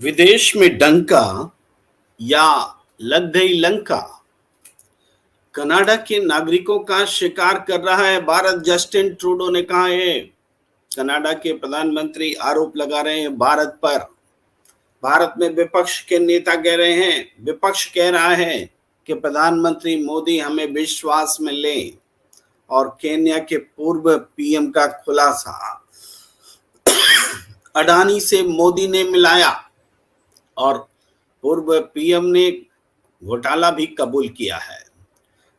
विदेश में डंका या लग गई लंका। कनाडा के नागरिकों का शिकार कर रहा है भारत। जस्टिन ट्रूडो ने कहा है। कनाडा के प्रधानमंत्री आरोप लगा रहे हैं भारत पर। भारत में विपक्ष के नेता कह रहे हैं, विपक्ष कह रहा है कि प्रधानमंत्री मोदी हमें विश्वास में लें। और केन्या के पूर्व पीएम का खुलासा, अडानी से मोदी ने मिलाया और पूर्व पीएम ने घोटाला भी कबूल किया है।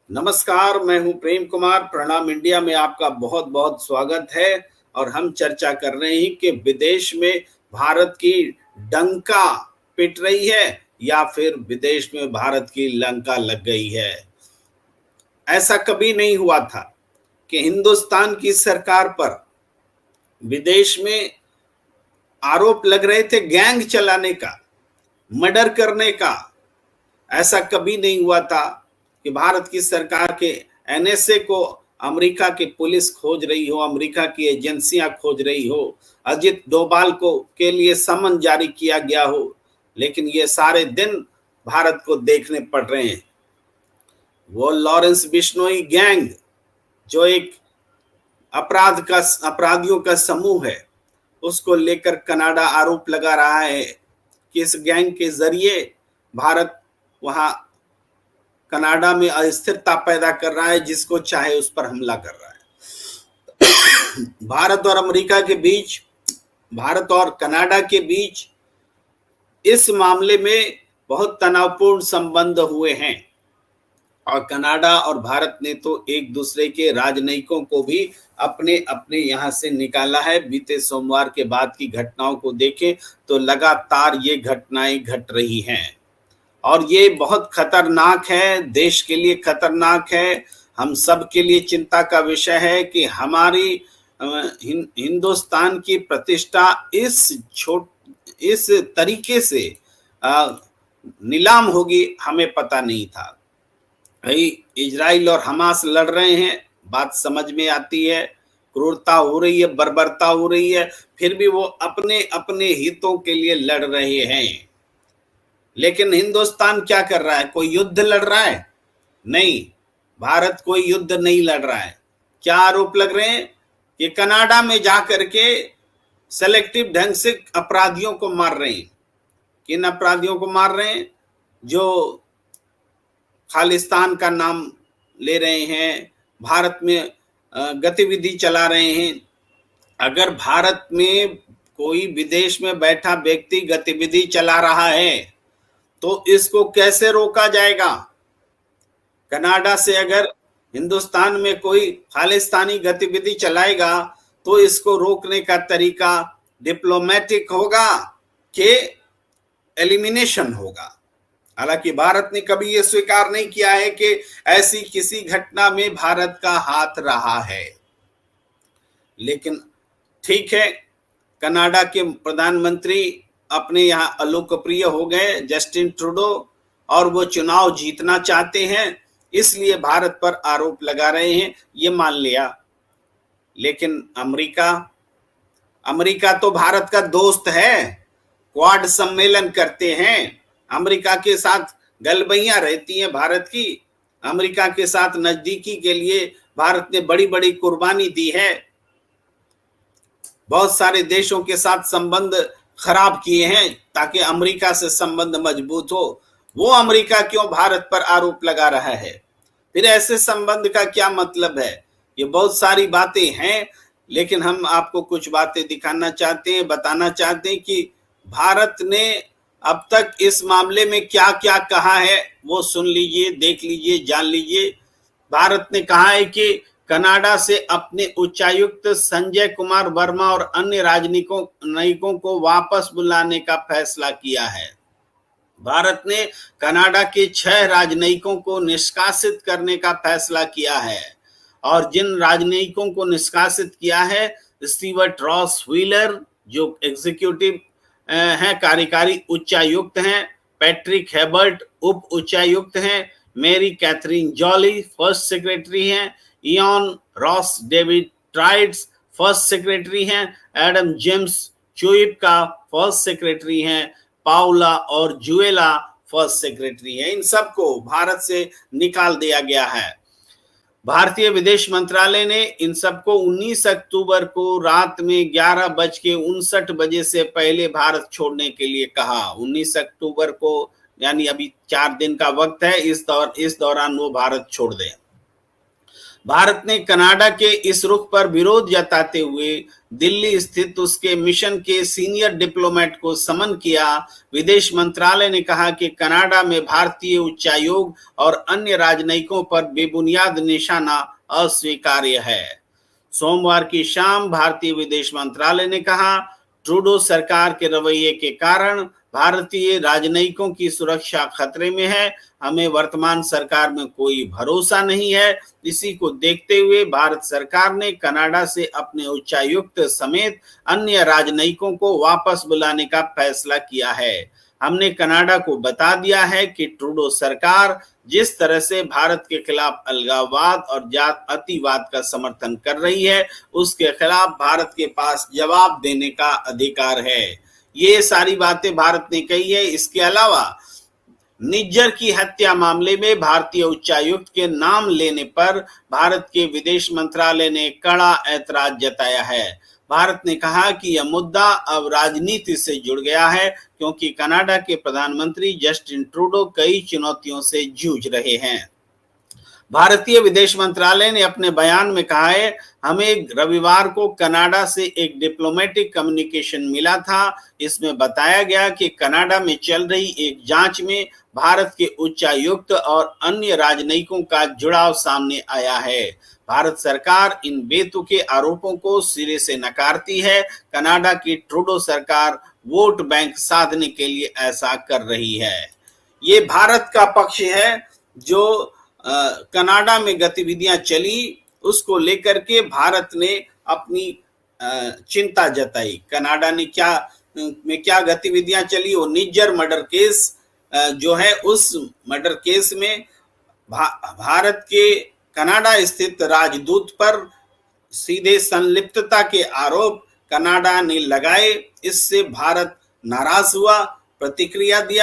नमस्कार, मैं हूं प्रेम कुमार। प्रणाम इंडिया में आपका बहुत बहुत स्वागत है। और हम चर्चा कर रहे हैं कि विदेश में भारत की डंका पिट रही है या फिर विदेश में भारत की लंका लग गई है। ऐसा कभी नहीं हुआ था कि हिंदुस्तान की सरकार पर विदेश में आरोप लग रहे थे गैंग चलाने का, मर्डर करने का। ऐसा कभी नहीं हुआ था कि भारत की सरकार के एनएसए को अमेरिका की पुलिस खोज रही हो, अमेरिका की एजेंसियां खोज रही हो, अजित डोभाल को के लिए समन जारी किया गया हो। लेकिन ये सारे दिन भारत को देखने पड़ रहे हैं। वो लॉरेंस बिश्नोई गैंग जो एक अपराधियों का समूह है, उसको लेकर कनाडा आरोप लगा रहा है कि इस गैंग के जरिए भारत वहां कनाडा में अस्थिरता पैदा कर रहा है, जिसको चाहे उस पर हमला कर रहा है। भारत और अमेरिका के बीच, भारत और कनाडा के बीच इस मामले में बहुत तनावपूर्ण संबंध हुए हैं। और कनाडा और भारत ने तो एक दूसरे के राजनयिकों को भी अपने अपने यहां से निकाला है। बीते सोमवार के बाद की घटनाओं को देखें तो लगातार ये घटनाएं घट रही हैं और ये बहुत खतरनाक है, देश के लिए खतरनाक है। हम सब के लिए चिंता का विषय है कि हमारी हिंदुस्तान की प्रतिष्ठा इस तरीके से नीलाम होगी, हमें पता नहीं था। भाई, इजराइल और हमास लड़ रहे हैं, बात समझ में आती है। क्रूरता हो रही है, बर्बरता हो रही है, फिर भी वो अपने अपने हितों के लिए लड़ रहे हैं। लेकिन हिंदुस्तान क्या कर रहा है? कोई युद्ध लड़ रहा है? नहीं, भारत कोई युद्ध नहीं लड़ रहा है। क्या आरोप लग रहे हैं? कि कनाडा में जाकर के सेलेक्टिव ढंग से अपराधियों को मार रहे हैं। किन अपराधियों को मार रहे हैं? जो खालिस्तान का नाम ले रहे हैं, भारत में गतिविधि चला रहे हैं। अगर भारत में कोई विदेश में बैठा व्यक्ति गतिविधि चला रहा है तो इसको कैसे रोका जाएगा? कनाडा से अगर हिंदुस्तान में कोई खालिस्तानी गतिविधि चलाएगा तो इसको रोकने का तरीका डिप्लोमेटिक होगा कि एलिमिनेशन होगा। हालांकि भारत ने कभी यह स्वीकार नहीं किया है कि ऐसी किसी घटना में भारत का हाथ रहा है। लेकिन ठीक है, कनाडा के प्रधानमंत्री अपने यहां अलोकप्रिय हो गए, जस्टिन ट्रूडो, और वो चुनाव जीतना चाहते हैं, इसलिए भारत पर आरोप लगा रहे हैं, ये मान लिया। लेकिन अमेरिका तो भारत का दोस्त है, क्वाड सम्मेलन करते हैं, अमेरिका के साथ गलबैयां रहती हैं भारत की। अमेरिका के साथ नजदीकी के लिए भारत ने बड़ी बड़ी कुर्बानी दी है, बहुत सारे देशों के साथ संबंध खराब किए हैं ताकि अमेरिका से संबंध मजबूत हो। वो अमेरिका क्यों भारत पर आरोप लगा रहा है? फिर ऐसे संबंध का क्या मतलब है? ये बहुत सारी बातें हैं, लेकिन हम आपको कुछ बातें दिखाना चाहते हैं, बताना चाहते हैं कि भारत ने अब तक इस मामले में क्या क्या कहा है, वो सुन लीजिए, देख लीजिए, जान लीजिए। भारत ने कहा है कि कनाडा से अपने उच्चायुक्त संजय कुमार वर्मा और अन्य राजनयिकों को वापस बुलाने का फैसला किया है। भारत ने कनाडा के 6 राजनयिकों को निष्कासित करने का फैसला किया है। और जिन राजनयिकों को निष्कासित किया है, स्टीवर्ट रॉस व्हीलर जो एग्जीक्यूटिव हैं, कार्यकारी उच्चायुक्त हैं, पैट्रिक हेबर्ट उप उच्चायुक्त हैं, मेरी कैथरीन जॉली फर्स्ट सेक्रेटरी हैं, ion Ross David triads first secretary हैं, एडम जेम्स चुइप का फर्स्ट सेक्रेटरी हैं, पाउला और जुएला फर्स्ट सेक्रेटरी है। इन सबको भारत से निकाल दिया गया है। भारतीय विदेश मंत्रालय ने इन सबको 19 अक्टूबर को रात में 11:59 से पहले भारत छोड़ने के लिए कहा। 19 अक्टूबर को, यानी अभी 4 दिन का वक्त है, इस दौरान वो भारत छोड़ दें। भारत ने कनाडा के इस रुख पर विरोध जताते हुए दिल्ली स्थित उसके मिशन के सीनियर डिप्लोमेट को समन किया। विदेश मंत्रालय ने कहा कि कनाडा में भारतीय उच्चायोग और अन्य राजनयिकों पर बेबुनियाद निशाना अस्वीकार्य है। सोमवार की शाम भारतीय विदेश मंत्रालय ने कहा, ट्रूडो सरकार के रवैये के कारण भारतीय राजनयिकों की सुरक्षा खतरे में है। हमें वर्तमान सरकार में कोई भरोसा नहीं है। इसी को देखते हुए भारत सरकार ने कनाडा से अपने उच्चायुक्त समेत अन्य राजनयिकों को वापस बुलाने का फैसला किया है। हमने कनाडा को बता दिया है कि ट्रूडो सरकार जिस तरह से भारत के खिलाफ अलगाववाद और जात अतिवाद का समर्थन कर रही है, उसके खिलाफ भारत के पास जवाब देने का अधिकार है। ये सारी बातें भारत ने कही है। इसके अलावा निज्जर की हत्या मामले में भारतीय उच्चायुक्त के नाम लेने पर भारत के विदेश मंत्रालय ने कड़ा ऐतराज जताया है। भारत ने कहा कि यह मुद्दा अब राजनीति से जुड़ गया है, क्योंकि कनाडा के प्रधानमंत्री जस्टिन ट्रूडो कई चुनौतियों से जूझ रहे हैं। भारतीय विदेश मंत्रालय ने अपने बयान में कहा है, हमें रविवार को कनाडा से एक डिप्लोमेटिक कम्युनिकेशन मिला था। इसमें बताया गया कि कनाडा में चल रही एक जांच में भारत के उच्चायुक्त और अन्य राजनयिकों का जुड़ाव सामने आया है। भारत सरकार इन बेतुके आरोपों को सिरे से नकारती है। कनाडा की ट्रूडो सरकार वोट बैंक साधने के लिए ऐसा कर रही है। ये भारत का पक्ष है। जो कनाडा में गतिविधियां चली, उसको लेकर के भारत ने अपनी चिंता जताई। कनाडा ने क्या गतिविधियां चली, वो निज्जर मर्डर केस जो है, उस मर्डर केस में भारत के कनाडा स्थित राजदूत पर सीधे संलिप्तता के आरोप कनाडा ने लगाए। इससे भारत नाराज हुआ, प्रतिक्रिया दी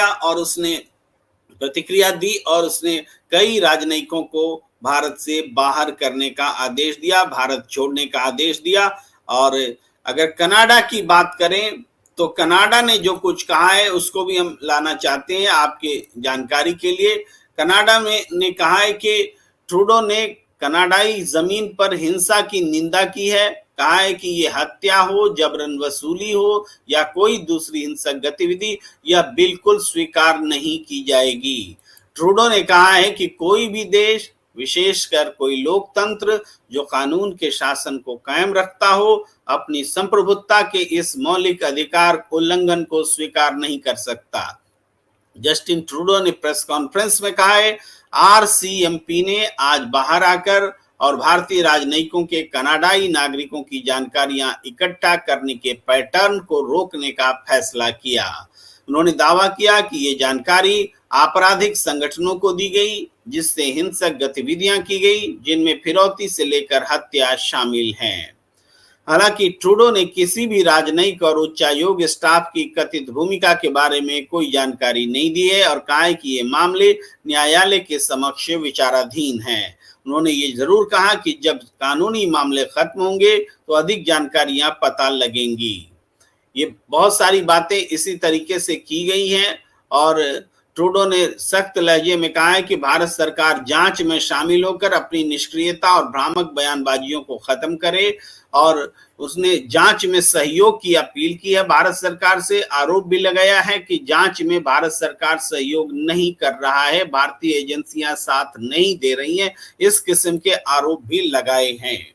और उसने कई राजनयिकों को भारत से बाहर करने का आदेश दिया, भारत छोड़ने का आदेश दिया। और अगर कनाडा की बात करें तो कनाडा ने जो कुछ कहा है उसको भी हम लाना चाहते हैं आपके जानकारी के लिए। कनाडा में ने कहा है कि ट्रूडो ने कनाडाई जमीन पर हिंसा की निंदा की है। कहा है कि ये हत्या हो, जबरन वसूली हो या कोई दूसरी हिंसक गतिविधि, यह बिल्कुल स्वीकार नहीं की जाएगी। ट्रूडो ने कहा है कि कोई भी देश, विशेषकर कोई लोकतंत्र जो कानून के शासन को कायम रखता हो, अपनी संप्रभुता के इस मौलिक अधिकार उल्लंघन को स्वीकार नहीं कर सकता। जस्टिन ट्रूडो ने प्रेस कॉन्फ्रेंस में कहा है, आरसीएमपी ने आज बाहर आकर और भारतीय राजनयिकों के कनाडाई नागरिकों की जानकारियां इकट्ठा करने के पैटर्न को रोकने का फैसला किया। उन्होंने दावा किया कि ये जानकारी आपराधिक संगठनों को दी गई, जिससे हिंसक गतिविधियां की गई, जिनमें फिरौती से लेकर हत्या शामिल हैं। हालांकि ट्रूडो ने किसी भी राजनयिक और उच्चायोग स्टाफ की कथित भूमिका के बारे में कोई जानकारी नहीं दी है और कहा है कि ये मामले न्यायालय के समक्ष विचाराधीन हैं। उन्होंने ये जरूर कहा कि जब कानूनी मामले खत्म होंगे तो अधिक जानकारियां पता लगेंगी। ये बहुत सारी बातें इसी तरीके से की गई हैं और ट्रूडो ने सख्त लहजे में कहा है कि भारत सरकार जांच में शामिल होकर अपनी निष्क्रियता और भ्रामक बयानबाजियों को खत्म करे और उसने जांच में सहयोग की अपील की है। भारत सरकार से आरोप भी लगाया है कि जांच में भारत सरकार सहयोग नहीं कर रहा है, भारतीय एजेंसियां साथ नहीं दे रही हैं, इस किस्म के आरोप भी लगाए हैं।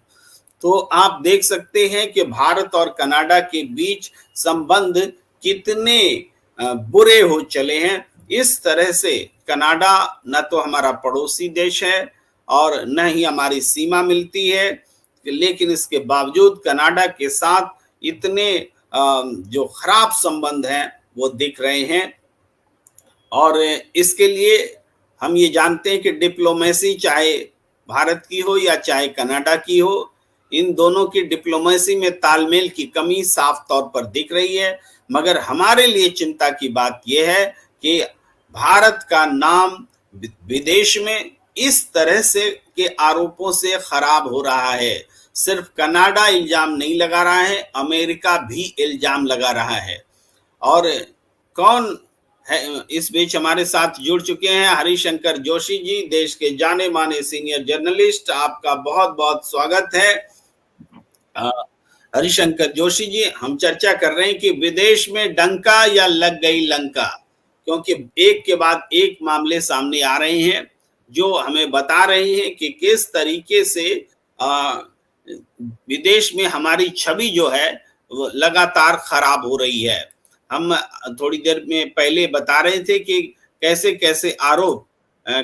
तो आप देख सकते हैं कि भारत और कनाडा के बीच संबंध कितने बुरे हो चले हैं। इस तरह से कनाडा न तो हमारा पड़ोसी देश है और न ही हमारी सीमा मिलती है, लेकिन इसके बावजूद कनाडा के साथ इतने जो खराब संबंध हैं वो दिख रहे हैं। और इसके लिए हम ये जानते हैं कि डिप्लोमेसी चाहे भारत की हो या चाहे कनाडा की हो, इन दोनों की डिप्लोमेसी में तालमेल की कमी साफ तौर पर दिख रही है। मगर हमारे लिए चिंता की बात यह है कि भारत का नाम विदेश में इस तरह से के आरोपों से खराब हो रहा है। सिर्फ कनाडा इल्जाम नहीं लगा रहा है, अमेरिका भी इल्जाम लगा रहा है। और कौन है इस बीच हमारे साथ जुड़ चुके हैं हरिशंकर जोशी जी, देश के जाने माने सीनियर जर्नलिस्ट। आपका बहुत बहुत स्वागत है। हरिशंकर जोशी जी, हम चर्चा कर रहे हैं कि विदेश में डंका या लग गई लंका, क्योंकि एक के बाद एक मामले सामने आ रहे हैं जो हमें बता रहे हैं कि किस तरीके से विदेश में हमारी छवि जो है वो लगातार खराब हो रही है। हम थोड़ी देर में पहले बता रहे थे कि कैसे कैसे आरोप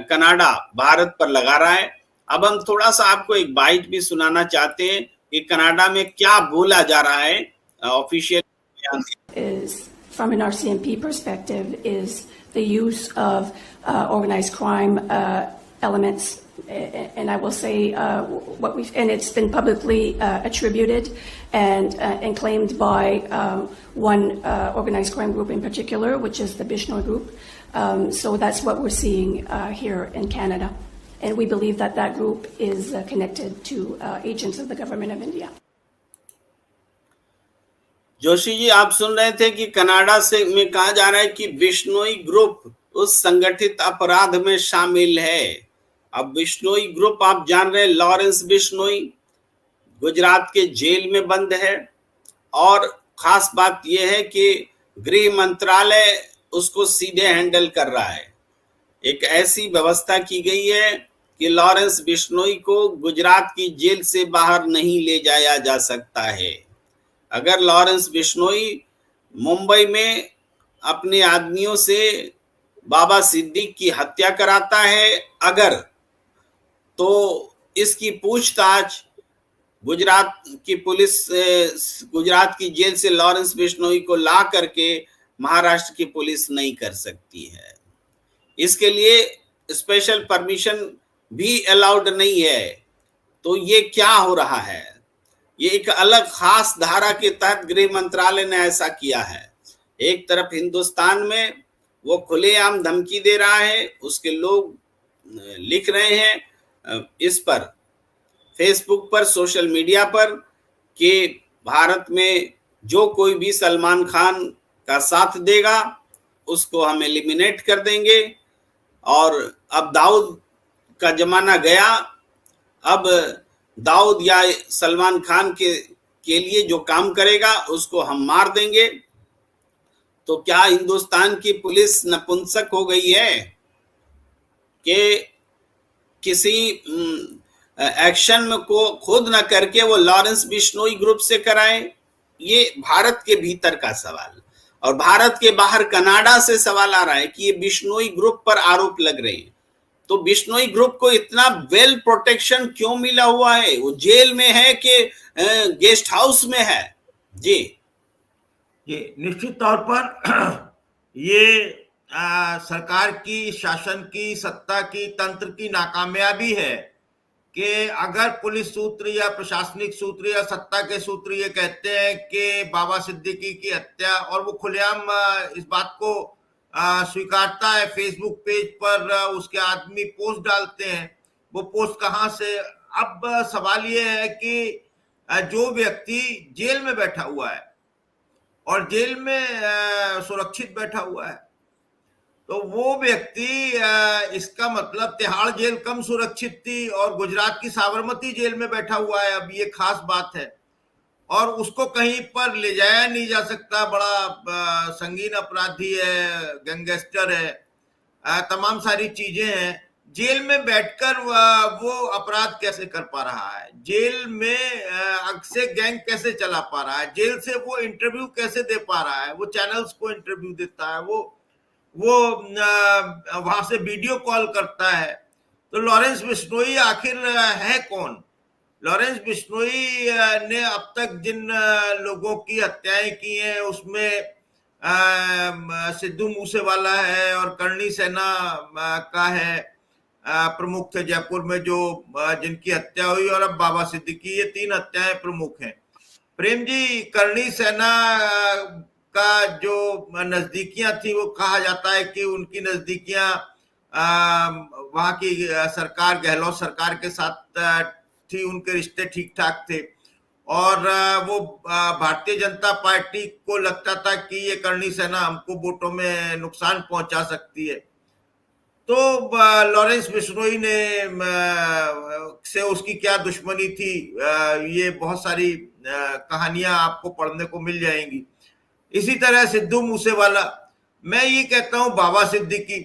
कनाडा भारत पर लगा रहा है। अब हम थोड़ा सा आपको एक बाइट भी सुनाना चाहते हैं कि कनाडा में क्या बोला जा रहा है ऑफिशियल बयान is from an RCMP perspective is the use of organized crime elements, and I will say what we've, and it's been publicly attributed and claimed by one organized crime group in particular, which is the Bishnoi group. So that's what we're seeing here in Canada, and we believe that that group is connected to agents of the government of India. Joshi ji, आप सुन रहे थे कि Canada से में कहा जा रहा है कि बिश्नोई ग्रुप उस संगठित अपराध में शामिल है। अब बिश्नोई ग्रुप आप जान रहे हैं, लॉरेंस बिश्नोई गुजरात के जेल में बंद है, और खास बात यह है कि गृह मंत्रालय उसको सीधे हैंडल कर रहा है। एक ऐसी व्यवस्था की गई है कि लॉरेंस बिश्नोई को गुजरात की जेल से बाहर नहीं ले जाया जा सकता है। अगर लॉरेंस बिश्नोई मुंबई में अपने आदमियों से बाबा सिद्दीक की हत्या कराता है अगर, तो इसकी पूछताछ गुजरात की पुलिस गुजरात की जेल से लॉरेंस बिश्नोई को ला करके महाराष्ट्र की पुलिस नहीं कर सकती है। इसके लिए स्पेशल परमिशन भी अलाउड नहीं है। तो ये क्या हो रहा है? ये एक अलग खास धारा के तहत गृह मंत्रालय ने ऐसा किया है। एक तरफ हिंदुस्तान में वो खुलेआम धमकी दे रहा है, उसके लोग लिख रहे हैं इस पर फेसबुक पर, सोशल मीडिया पर, कि भारत में जो कोई भी सलमान खान का साथ देगा उसको हम एलिमिनेट कर देंगे। और अब दाऊद का जमाना गया, अब दाऊद या सलमान खान के लिए जो काम करेगा उसको हम मार देंगे। तो क्या हिंदुस्तान की पुलिस नपुंसक हो गई है कि किसी एक्शन को खुद न करके वो लॉरेंस बिश्नोई ग्रुप से कराए? ये भारत के भीतर का सवाल, और भारत के बाहर कनाडा से सवाल आ रहा है कि ये बिश्नोई ग्रुप पर आरोप लग रहे हैं। तो बिश्नोई ग्रुप को इतना वेल प्रोटेक्शन क्यों मिला हुआ है? वो जेल में है कि गेस्ट हाउस में है? जी निश्चित तौर पर ये सरकार की, शासन की, सत्ता की, तंत्र की नाकामयाबी है कि अगर पुलिस सूत्र या प्रशासनिक सूत्र या सत्ता के सूत्र ये कहते हैं कि बाबा सिद्दीकी की हत्या, और वो खुलेआम इस बात को स्वीकारता है, फेसबुक पेज पर उसके आदमी पोस्ट डालते हैं, वो पोस्ट कहां से? अब सवाल ये है कि जो व्यक्ति जेल में बैठा हुआ है और जेल में सुरक्षित बैठा हुआ है, तो वो व्यक्ति, इसका मतलब तिहाड़ जेल कम सुरक्षित थी और गुजरात की साबरमती जेल में बैठा हुआ है। अब ये खास बात है, और उसको कहीं पर ले जाया नहीं जा सकता। बड़ा संगीन अपराधी है, गैंगस्टर है, तमाम सारी चीजें हैं। जेल में बैठकर वो अपराध कैसे कर पा रहा है? जेल में से गैंग कैसे चला पा रहा है? जेल से वो इंटरव्यू कैसे दे पा रहा है? वो चैनल्स को इंटरव्यू देता है, वो वहां से वीडियो कॉल करता है। तो लॉरेंस बिश्नोई आखिर है कौन? लॉरेंस बिश्नोई ने अब तक जिन लोगों की हत्याएं की हैं उसमें सिद्धू मूसेवाला है और करणी सेना का है, प्रमुख थे जयपुर में जो जिनकी हत्या हुई, और अब बाबा सिद्दीकी, ये 3 हत्याएं प्रमुख हैं। प्रेम जी, करणी सेना का जो नजदीकियां थी, वो कहा जाता है कि उनकी नजदीकियां वहां की सरकार, गहलोत सरकार के साथ थी, उनके रिश्ते ठीक ठाक थे, और वो भारतीय जनता पार्टी को लगता था कि ये करणी सेना हमको वोटों में नुकसान पहुंचा सकती है। तो लॉरेंस बिश्नोई ने से उसकी क्या दुश्मनी थी, ये बहुत सारी कहानियां आपको पढ़ने को मिल जाएंगी। इसी तरह सिद्धू मूसेवाला, मैं ये कहता हूं बाबा सिद्दीकी,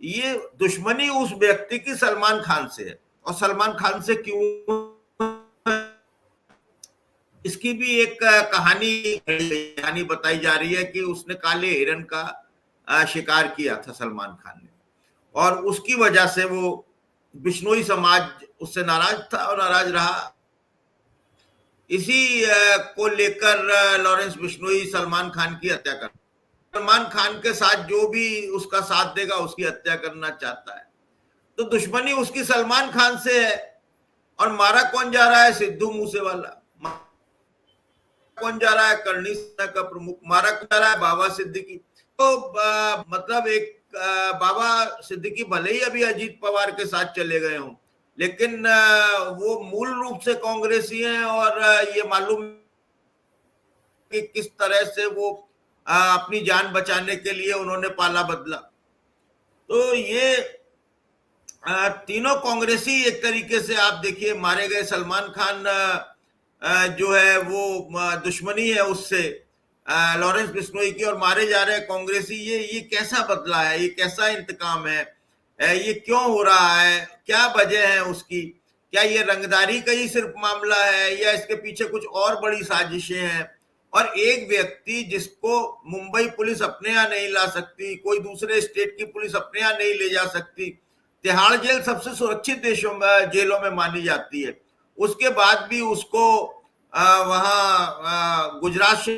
ये दुश्मनी उस व्यक्ति की सलमान खान से है। और सलमान खान से क्यों, इसकी भी एक कहानी बताई जा रही है कि उसने काले हिरन का शिकार किया था सलमान खान ने, और उसकी वजह से वो बिश्नोई समाज उससे नाराज था और नाराज रहा। इसी को लेकर लॉरेंस बिश्नोई सलमान खान की हत्या कर, सलमान खान के साथ जो भी उसका साथ देगा उसकी हत्या करना चाहता है। तो दुश्मनी उसकी सलमान खान से है, और मारा कौन जा रहा है? सिद्धू मूसेवाला। कौन जा रहा है? करणी सेना का प्रमुख। मारा कौन जा रहा है? बाबा सिद्दीकी। तो मतलब एक बाबा सिद्दीकी भले ही अभी अजीत पवार के साथ चले गए हों, लेकिन वो मूल रूप से कांग्रेसी हैं, और ये मालूम कि किस तरह से वो अपनी जान बचाने के लिए उन्होंने पाला बदला। तो ये तीनों कांग्रेसी एक तरीके से आप देखिए, मारे गए सलमान खान जो है वो दुश्मनी है उससे लॉरेंस बिश्नोई की, और मारे जा रहे कांग्रेसी। ये कैसा बदला है? ये कैसा इंतकाम है? ये क्यों हो रहा है? क्या वजह है उसकी? क्या ये रंगदारी का ही सिर्फ मामला है, या इसके पीछे कुछ और बड़ी साजिशें हैं? और एक व्यक्ति जिसको मुंबई पुलिस अपने यहाँ नहीं ला सकती, कोई दूसरे स्टेट की पुलिस अपने यहाँ नहीं ले जा सकती, तिहाड़ जेल सबसे सुरक्षित जेलों में मानी जाती है, उसके बाद भी उसको वहां गुजरात से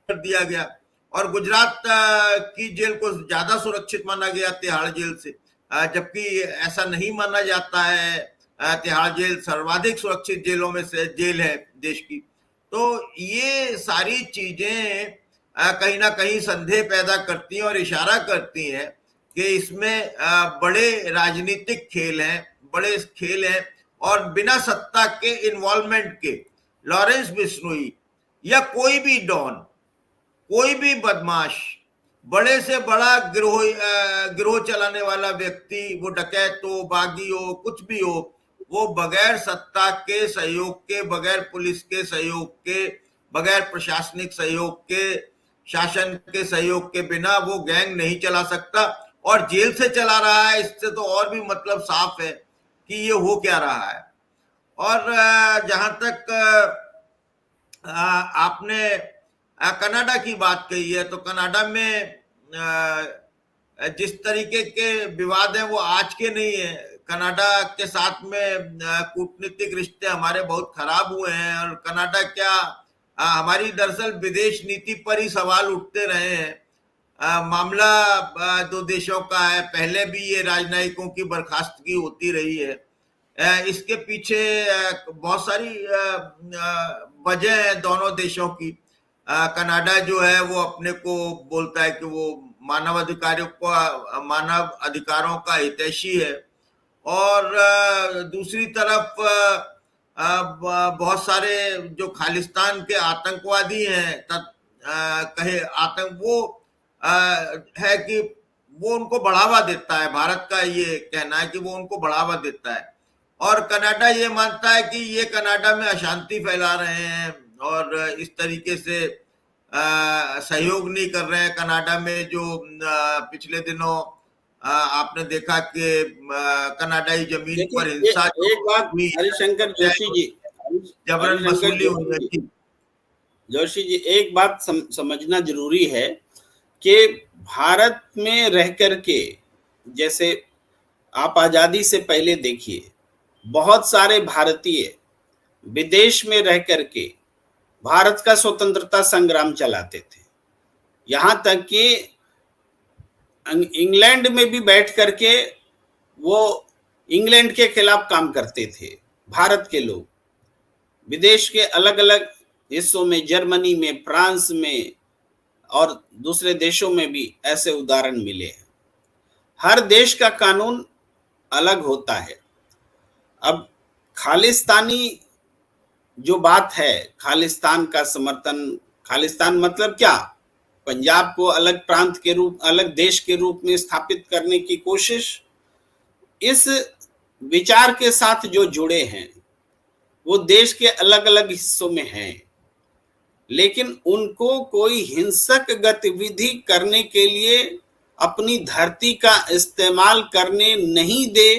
कर दिया गया, और गुजरात की जेल को ज्यादा सुरक्षित माना गया तिहाड़ जेल से, जबकि ऐसा नहीं माना जाता है। तिहाड़ जेल सर्वाधिक सुरक्षित जेलों में से जेल है देश की। तो ये सारी चीजें कहीं ना कहीं संदेह पैदा करती हैं और इशारा करती हैं कि इसमें बड़े राजनीतिक खेल हैं, बड़े खेल हैं, और बिना सत्ता के इन्वॉल्वमेंट के लॉरेंस बिश्नोई या कोई भी डॉन, कोई भी बदमाश, बड़े से बड़ा गिरोह चलाने वाला व्यक्ति, वो डकैत हो, बागी हो, कुछ भी हो, वो बगैर सत्ता के सहयोग के, बगैर पुलिस के सहयोग के, बगैर प्रशासनिक सहयोग के, शासन के सहयोग के बिना वो गैंग नहीं चला सकता। और जेल से चला रहा है, इससे तो और भी मतलब साफ है कि ये हो क्या रहा है। और जहां तक आपने कनाडा की बात कही है, तो कनाडा में जिस तरीके के विवाद हैं वो आज के नहीं है। कनाडा के साथ में कूटनीतिक रिश्ते हमारे बहुत खराब हुए हैं, और कनाडा क्या, हमारी दरअसल विदेश नीति पर ही सवाल उठते रहे हैं। मामला दो देशों का है, पहले भी ये राजनयिकों की बर्खास्तगी होती रही है। इसके पीछे बहुत सारी वजह है दोनों देशों की। कनाडा जो है वो अपने को बोलता है कि वो मानव अधिकारों का हितैषी है, और दूसरी तरफ बहुत सारे जो खालिस्तान के आतंकवादी हैं, कहे आतंक, वो है कि वो उनको बढ़ावा देता है। भारत का ये कहना है कि वो उनको बढ़ावा देता है, और कनाडा ये मानता है कि ये कनाडा में अशांति फैला रहे हैं, और इस तरीके से सहयोग नहीं कर रहे हैं। कनाडा में जो पिछले दिनों आपने देखा कि कनाडाई जमीन पर हिंसा, एक बात हरिशंकर जोशी जी, जबरन वसूली हुई थी। जोशी जी, एक बात समझना जरूरी है कि भारत में रह करके, जैसे आप आजादी से पहले देखिए, बहुत सारे भारतीय विदेश में रह करके भारत का स्वतंत्रता संग्राम चलाते थे। यहां तक कि इंग्लैंड में भी बैठ करके वो इंग्लैंड के खिलाफ काम करते थे। भारत के लोग विदेश के अलग अलग हिस्सों में, जर्मनी में, फ्रांस में और दूसरे देशों में भी ऐसे उदाहरण मिले हैं। हर देश का कानून अलग होता है। अब खालिस्तानी जो बात है, खालिस्तान का समर्थन, खालिस्तान मतलब क्या? पंजाब को अलग प्रांत के रूप, अलग देश के रूप में स्थापित करने की कोशिश। इस विचार के साथ जो जुड़े हैं वो देश के अलग अलग हिस्सों में हैं, लेकिन उनको कोई हिंसक गतिविधि करने के लिए अपनी धरती का इस्तेमाल करने नहीं दे।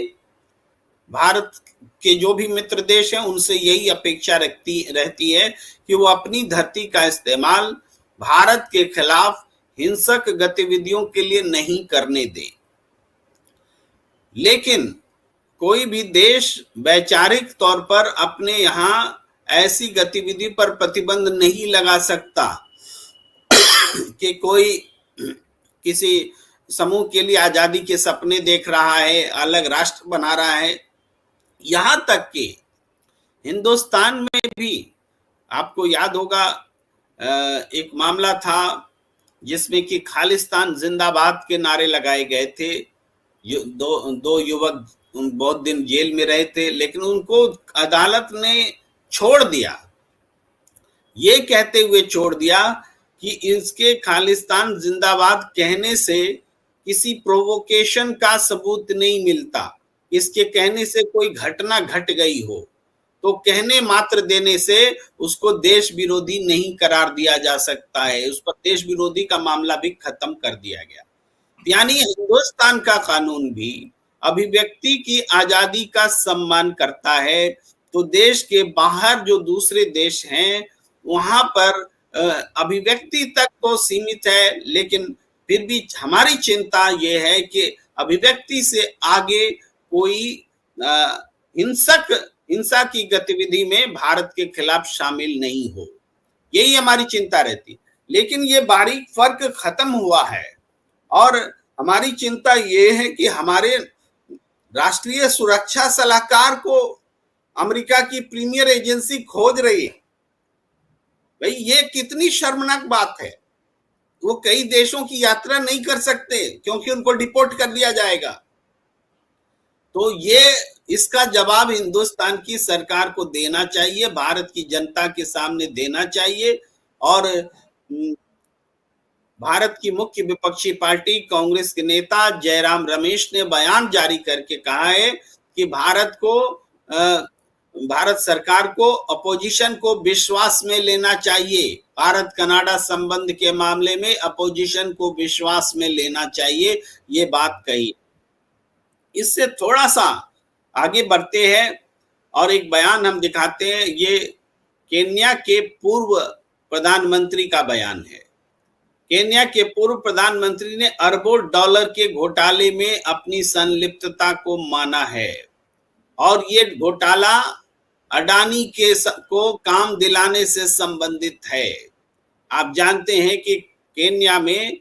भारत के जो भी मित्र देश हैं उनसे यही अपेक्षा रहती है कि वो अपनी धरती का इस्तेमाल भारत के खिलाफ हिंसक गतिविधियों के लिए नहीं करने दे। लेकिन कोई भी देश वैचारिक तौर पर अपने यहाँ ऐसी गतिविधि पर प्रतिबंध नहीं लगा सकता कि कोई किसी समूह के लिए आजादी के सपने देख रहा है, अलग राष्ट्र बना रहा है। यहां तक कि हिंदुस्तान में भी आपको याद होगा एक मामला था जिसमें कि खालिस्तान जिंदाबाद के नारे लगाए गए थे। दो युवक बहुत दिन जेल में रहे थे, लेकिन उनको अदालत ने छोड़ दिया, ये कहते हुए छोड़ दिया कि इसके खालिस्तान जिंदाबाद कहने से किसी प्रोवोकेशन का सबूत नहीं मिलता, इसके कहने से कोई घटना घट गई हो तो कहने मात्र देने से उसको देश विरोधी नहीं करार दिया जा सकता है। उस पर देश विरोधी का मामला भी खत्म कर दिया गया। यानी हिंदुस्तान का कानून भी अभिव्यक्ति की आजादी का सम्मान करता है। तो देश के बाहर जो दूसरे देश हैं वहां पर अभिव्यक्ति तक तो सीमित है, लेकिन फिर भी हमारी चिंता ये है कि अभिव्यक्ति से आगे कोई हिंसा की गतिविधि में भारत के खिलाफ शामिल नहीं हो, यही हमारी चिंता रहती। लेकिन ये बारीक फर्क खत्म हुआ है और हमारी चिंता ये है कि हमारे राष्ट्रीय सुरक्षा सलाहकार को अमेरिका की प्रीमियर एजेंसी खोज रही है। भाई ये कितनी शर्मनाक बात है। वो कई देशों की यात्रा नहीं कर सकते क्योंकि उनको डिपोर्ट कर दिया जाएगा। तो ये इसका जवाब हिंदुस्तान की सरकार को देना चाहिए, भारत की जनता के सामने देना चाहिए। और भारत की मुख्य विपक्षी पार्टी कांग्रेस के नेता जयराम रमेश ने बयान जारी करके कहा है कि भारत सरकार को अपोजिशन को विश्वास में लेना चाहिए। भारत कनाडा संबंध के मामले में अपोजिशन को विश्वास में लेना चाहिए, ये बात कही। इससे थोड़ा सा आगे बढ़ते हैं और एक बयान हम दिखाते हैं। ये केन्या के पूर्व प्रधानमंत्री का बयान है। केन्या के पूर्व प्रधानमंत्री ने अरबों डॉलर के घोटाले में अपनी संलिप्तता को माना है और ये घोटाला अडानी को काम दिलाने से संबंधित है। आप जानते हैं कि केन्या में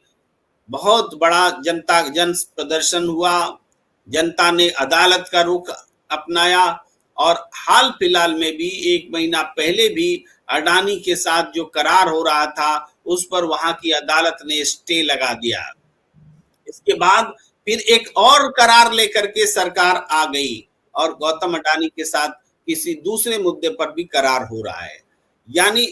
बहुत बड़ा जन प्रदर्शन हुआ, जनता ने अदालत का रुख अपनाया और हाल फिलहाल में भी 1 महीना पहले भी अडानी के साथ जो करार हो रहा था उस पर वहां की अदालत ने स्टे लगा दिया। इसके बाद फिर एक और करार लेकर के सरकार आ गई और गौतम अडानी के साथ किसी दूसरे मुद्दे पर भी करार हो रहा है। यानी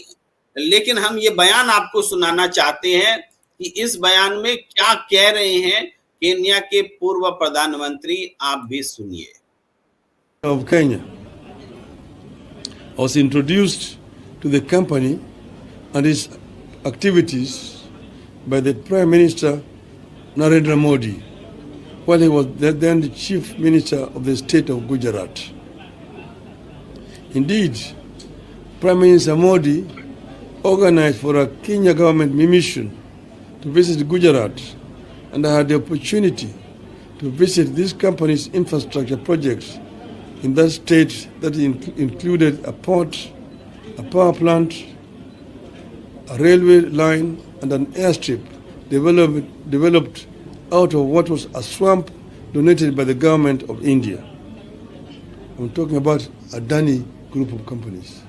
लेकिन हम ये बयान आपको सुनाना चाहते हैं कि इस बयान में क्या कह रहे हैं केन्या के पूर्व प्रधानमंत्री, आप भी सुनिए। Of Kenya was introduced to the company and its activities by the Prime Minister Narendra Modi while he was then the Chief Minister of the state of Gujarat. Indeed, Prime Minister Modi organized for a Kenya government mission to visit Gujarat, and I had the opportunity to visit this company's infrastructure projects in that state that included a port, a power plant, a railway line, and an airstrip developed out of what was a swamp donated by the government of India. I'm talking about Adani group of companies.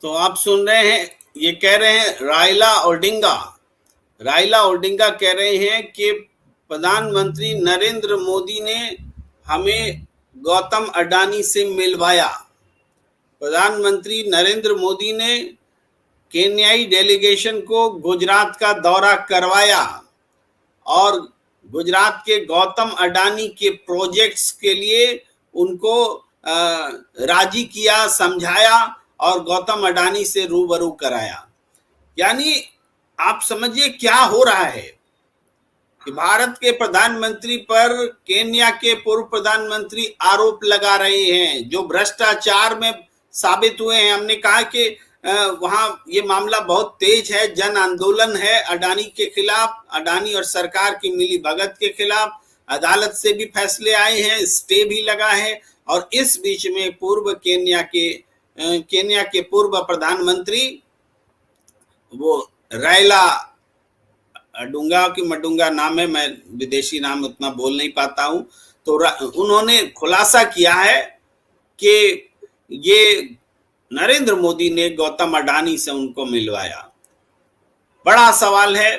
तो आप सुन रहे हैं, ये कह रहे हैं Raila Odinga कह रहे हैं कि प्रधानमंत्री नरेंद्र मोदी ने हमें गौतम अडानी से मिलवाया। प्रधानमंत्री नरेंद्र मोदी ने केन्याई डेलीगेशन को गुजरात का दौरा करवाया और गुजरात के गौतम अडानी के प्रोजेक्ट्स के लिए उनको राजी किया, समझाया और गौतम अडानी से रूबरू कराया। यानी आप समझिए क्या हो रहा है कि भारत के प्रधानमंत्री पर केन्या के पूर्व प्रधानमंत्री आरोप लगा रहे हैं जो भ्रष्टाचार में साबित हुए हैं। हमने कहा कि वहां ये मामला बहुत तेज है, जन आंदोलन है अडानी के खिलाफ, अडानी और सरकार की मिली भगत के खिलाफ। अदालत से भी फैसले आए हैं, स्टे भी लगा है। और इस बीच में केन्या के पूर्व प्रधानमंत्री वो राइला ओडिंगा की मडुंगा नाम है, मैं विदेशी नाम उतना बोल नहीं पाता हूं, तो उन्होंने खुलासा किया है कि ये नरेंद्र मोदी ने गौतम अडानी से उनको मिलवाया। बड़ा सवाल है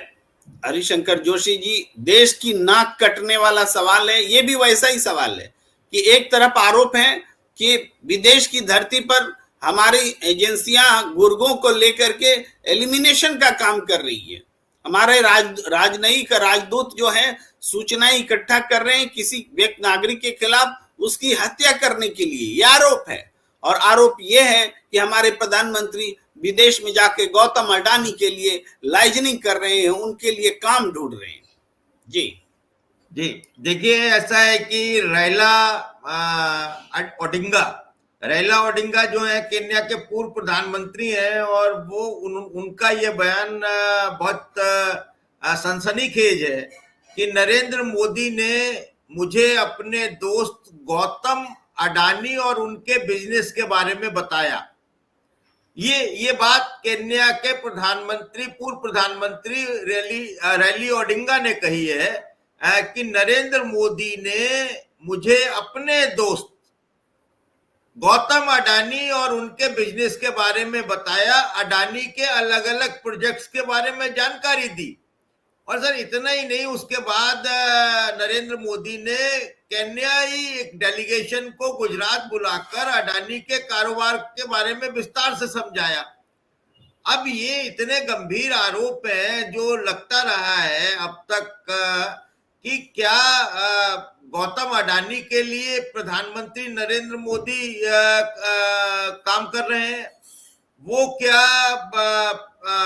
हरिशंकर जोशी जी, देश की नाक कटने वाला सवाल है। ये भी वैसा ही सवाल है कि एक तरफ आरोप है कि विदेश की धरती पर हमारी एजेंसियां गुर्गों को लेकर के एलिमिनेशन का काम कर रही है। हमारे राजनयिक राजदूत जो है सूचनाएं इकट्ठा कर रहे हैं किसी व्यक्ति नागरिक के खिलाफ उसकी हत्या करने के लिए, यह आरोप है। और आरोप यह है कि हमारे प्रधानमंत्री विदेश में जाके गौतम अडानी के लिए लाइजनिंग कर रहे हैं, उनके लिए काम ढूंढ रहे हैं। जी देखिए, ऐसा है कि राइला ओडिंगा जो है केन्या के पूर्व प्रधानमंत्री हैं और वो उनका ये बयान बहुत सनसनीखेज है कि नरेंद्र मोदी ने मुझे अपने दोस्त गौतम अडानी और उनके बिजनेस के बारे में बताया। ये बात केन्या के पूर्व प्रधानमंत्री राइला ओडिंगा ने कही है कि नरेंद्र मोदी ने मुझे अपने दोस्त गौतम अडानी और उनके बिजनेस के बारे में बताया, अडानी के अलग अलग प्रोजेक्ट्स के बारे में जानकारी दी। और सर इतना ही नहीं, उसके बाद नरेंद्र मोदी ने केन्याई एक डेलीगेशन को गुजरात बुलाकर अडानी के कारोबार के बारे में विस्तार से समझाया। अब ये इतने गंभीर आरोप हैं जो लगता रहा है अब तक कि क्या गौतम अडानी के लिए प्रधानमंत्री नरेंद्र मोदी काम कर रहे हैं, वो क्या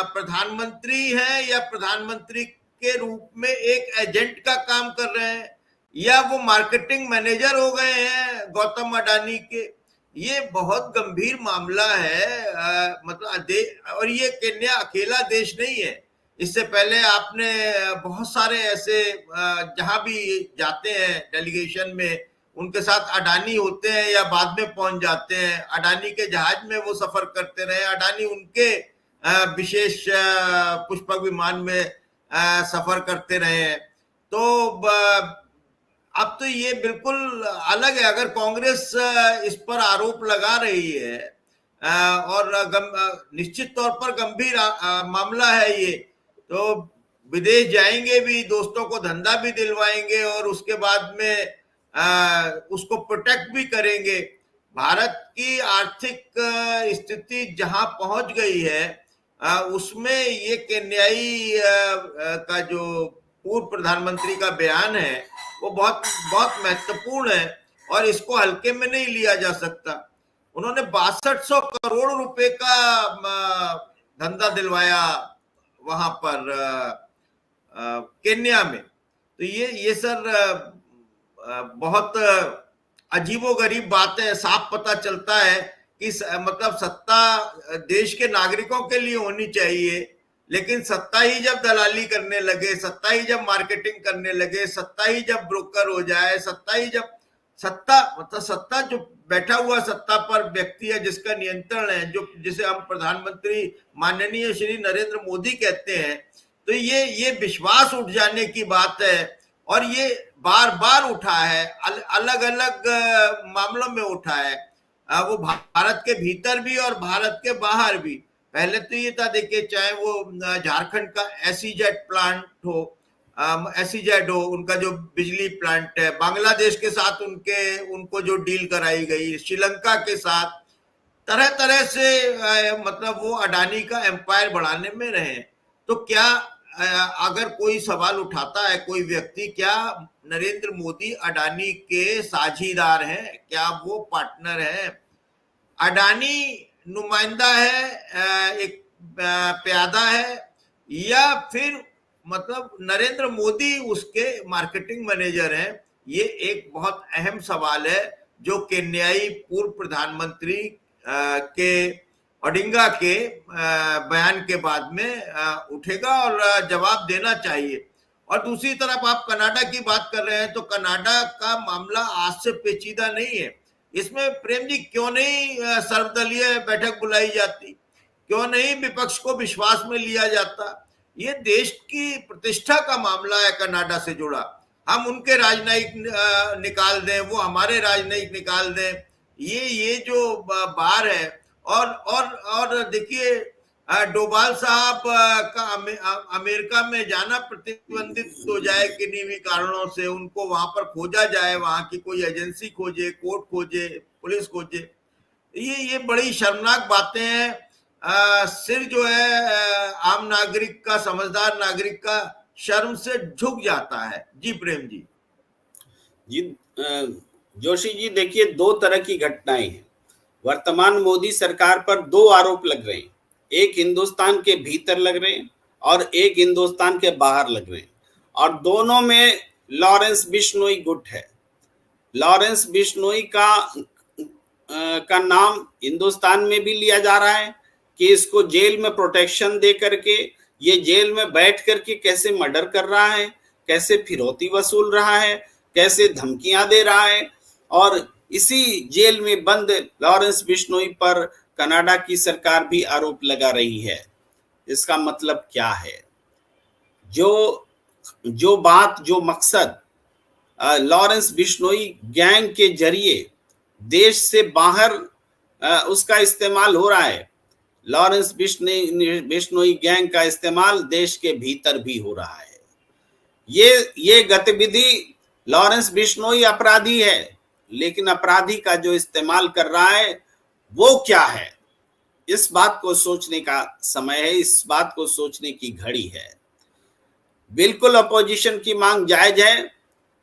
प्रधानमंत्री हैं या प्रधानमंत्री के रूप में एक एजेंट का काम कर रहे हैं, या वो मार्केटिंग मैनेजर हो गए हैं गौतम अडानी के। ये बहुत गंभीर मामला है। मतलब और ये केन्या अकेला देश नहीं है। इससे पहले आपने बहुत सारे ऐसे जहां भी जाते हैं डेलीगेशन में, उनके साथ अडानी होते हैं या बाद में पहुंच जाते हैं, अडानी के जहाज में वो सफर करते रहे, अडानी उनके विशेष पुष्पक विमान में सफर करते रहे। तो अब तो ये बिल्कुल अलग है। अगर कांग्रेस इस पर आरोप लगा रही है और निश्चित तौर पर गंभीर मामला है ये, तो विदेश जाएंगे भी, दोस्तों को धंधा भी दिलवाएंगे और उसके बाद में उसको प्रोटेक्ट भी करेंगे। भारत की आर्थिक स्थिति जहां पहुंच गई है उसमें ये केन्याई का जो पूर्व प्रधानमंत्री का बयान है वो बहुत बहुत महत्वपूर्ण है और इसको हल्के में नहीं लिया जा सकता। उन्होंने 6200 करोड़ रुपए का धंधा दिलवाया वहां पर केन्या में। तो ये सर बहुत अजीबोगरीब बात है। साफ पता चलता है कि मतलब सत्ता देश के नागरिकों के लिए होनी चाहिए, लेकिन सत्ता ही जब दलाली करने लगे, सत्ता ही जब मार्केटिंग करने लगे, सत्ता ही जब ब्रोकर हो जाए, सत्ता जो बैठा हुआ सत्ता पर व्यक्ति है जिसका नियंत्रण है, जिसे हम प्रधानमंत्री माननीय श्री नरेंद्र मोदी कहते हैं, तो ये विश्वास उठ जाने की बात है और ये बार बार उठा है, अलग अलग मामलों में उठा है, वो भारत के भीतर भी और भारत के बाहर भी। पहले तो ये था, देखिए, चाहे वो झारखंड का एसीजेड प्लांट हो, एसीजेड हो, उनका जो बिजली प्लांट है, बांग्लादेश के साथ उनको जो डील कराई गई, श्रीलंका के साथ, तरह तरह से मतलब वो अडानी का एम्पायर बढ़ाने में रहे। तो क्या अगर कोई सवाल उठाता है कोई व्यक्ति, क्या नरेंद्र मोदी अडानी के साझीदार हैं? क्या वो पार्टनर है? अडानी नुमाइंदा है, एक प्यादा है, या फिर मतलब नरेंद्र मोदी उसके मार्केटिंग मैनेजर हैं? ये एक बहुत अहम सवाल है जो केन्याई पूर्व प्रधानमंत्री के ओडिंगा के बयान के बाद में उठेगा और जवाब देना चाहिए। और दूसरी तरफ आप कनाडा की बात कर रहे हैं, तो कनाडा का मामला आज से पेचीदा नहीं है। इसमें प्रेम जी क्यों नहीं सर्वदलीय बैठक बुलाई जाती, क्यों नहीं विपक्ष को विश्वास में लिया जाता? ये देश की प्रतिष्ठा का मामला है कनाडा से जुड़ा। हम उनके राजनयिक निकाल दें, वो हमारे राजनयिक निकाल दें, ये जो बार है। और देखिए, डोभाल साहब का अमेरिका में जाना प्रतिबंधित हो जाए किन्हीं भी कारणों से, उनको वहां पर खोजा जाए, वहां की कोई एजेंसी खोजे, कोर्ट खोजे, पुलिस खोजे, ये बड़ी शर्मनाक बातें हैं। सिर जो है आम नागरिक का, समझदार नागरिक का शर्म से झुक जाता है। जी प्रेम जी। जोशी जी, देखिए, दो तरह की घटनाएं हैं। वर्तमान मोदी सरकार पर दो आरोप लग रहे हैं, एक हिंदुस्तान के भीतर लग रहे हैं और एक हिंदुस्तान के बाहर लग रहे हैं, और दोनों में लॉरेंस बिश्नोई गुट है। लॉरेंस बिश्नोई का नाम हिंदुस्तान में भी लिया जा रहा है कि इसको जेल में प्रोटेक्शन दे करके, ये जेल में बैठ करके कैसे मर्डर कर रहा है, कैसे फिरौती वसूल रहा है, कैसे धमकियां दे रहा है। और इसी जेल में बंद लॉरेंस बिश्नोई पर कनाडा की सरकार भी आरोप लगा रही है। इसका मतलब क्या है? जो बात, जो मकसद लॉरेंस बिश्नोई गैंग के जरिए देश से बाहर उसका इस्तेमाल हो रहा है, लॉरेंस बिश्नोई गैंग का इस्तेमाल देश के भीतर भी हो रहा है। ये गतिविधि, लॉरेंस बिश्नोई अपराधी है, लेकिन अपराधी का जो इस्तेमाल कर रहा है वो क्या है? इस बात को सोचने का समय है, इस बात को सोचने की घड़ी है। बिल्कुल अपोजिशन की मांग जायज है।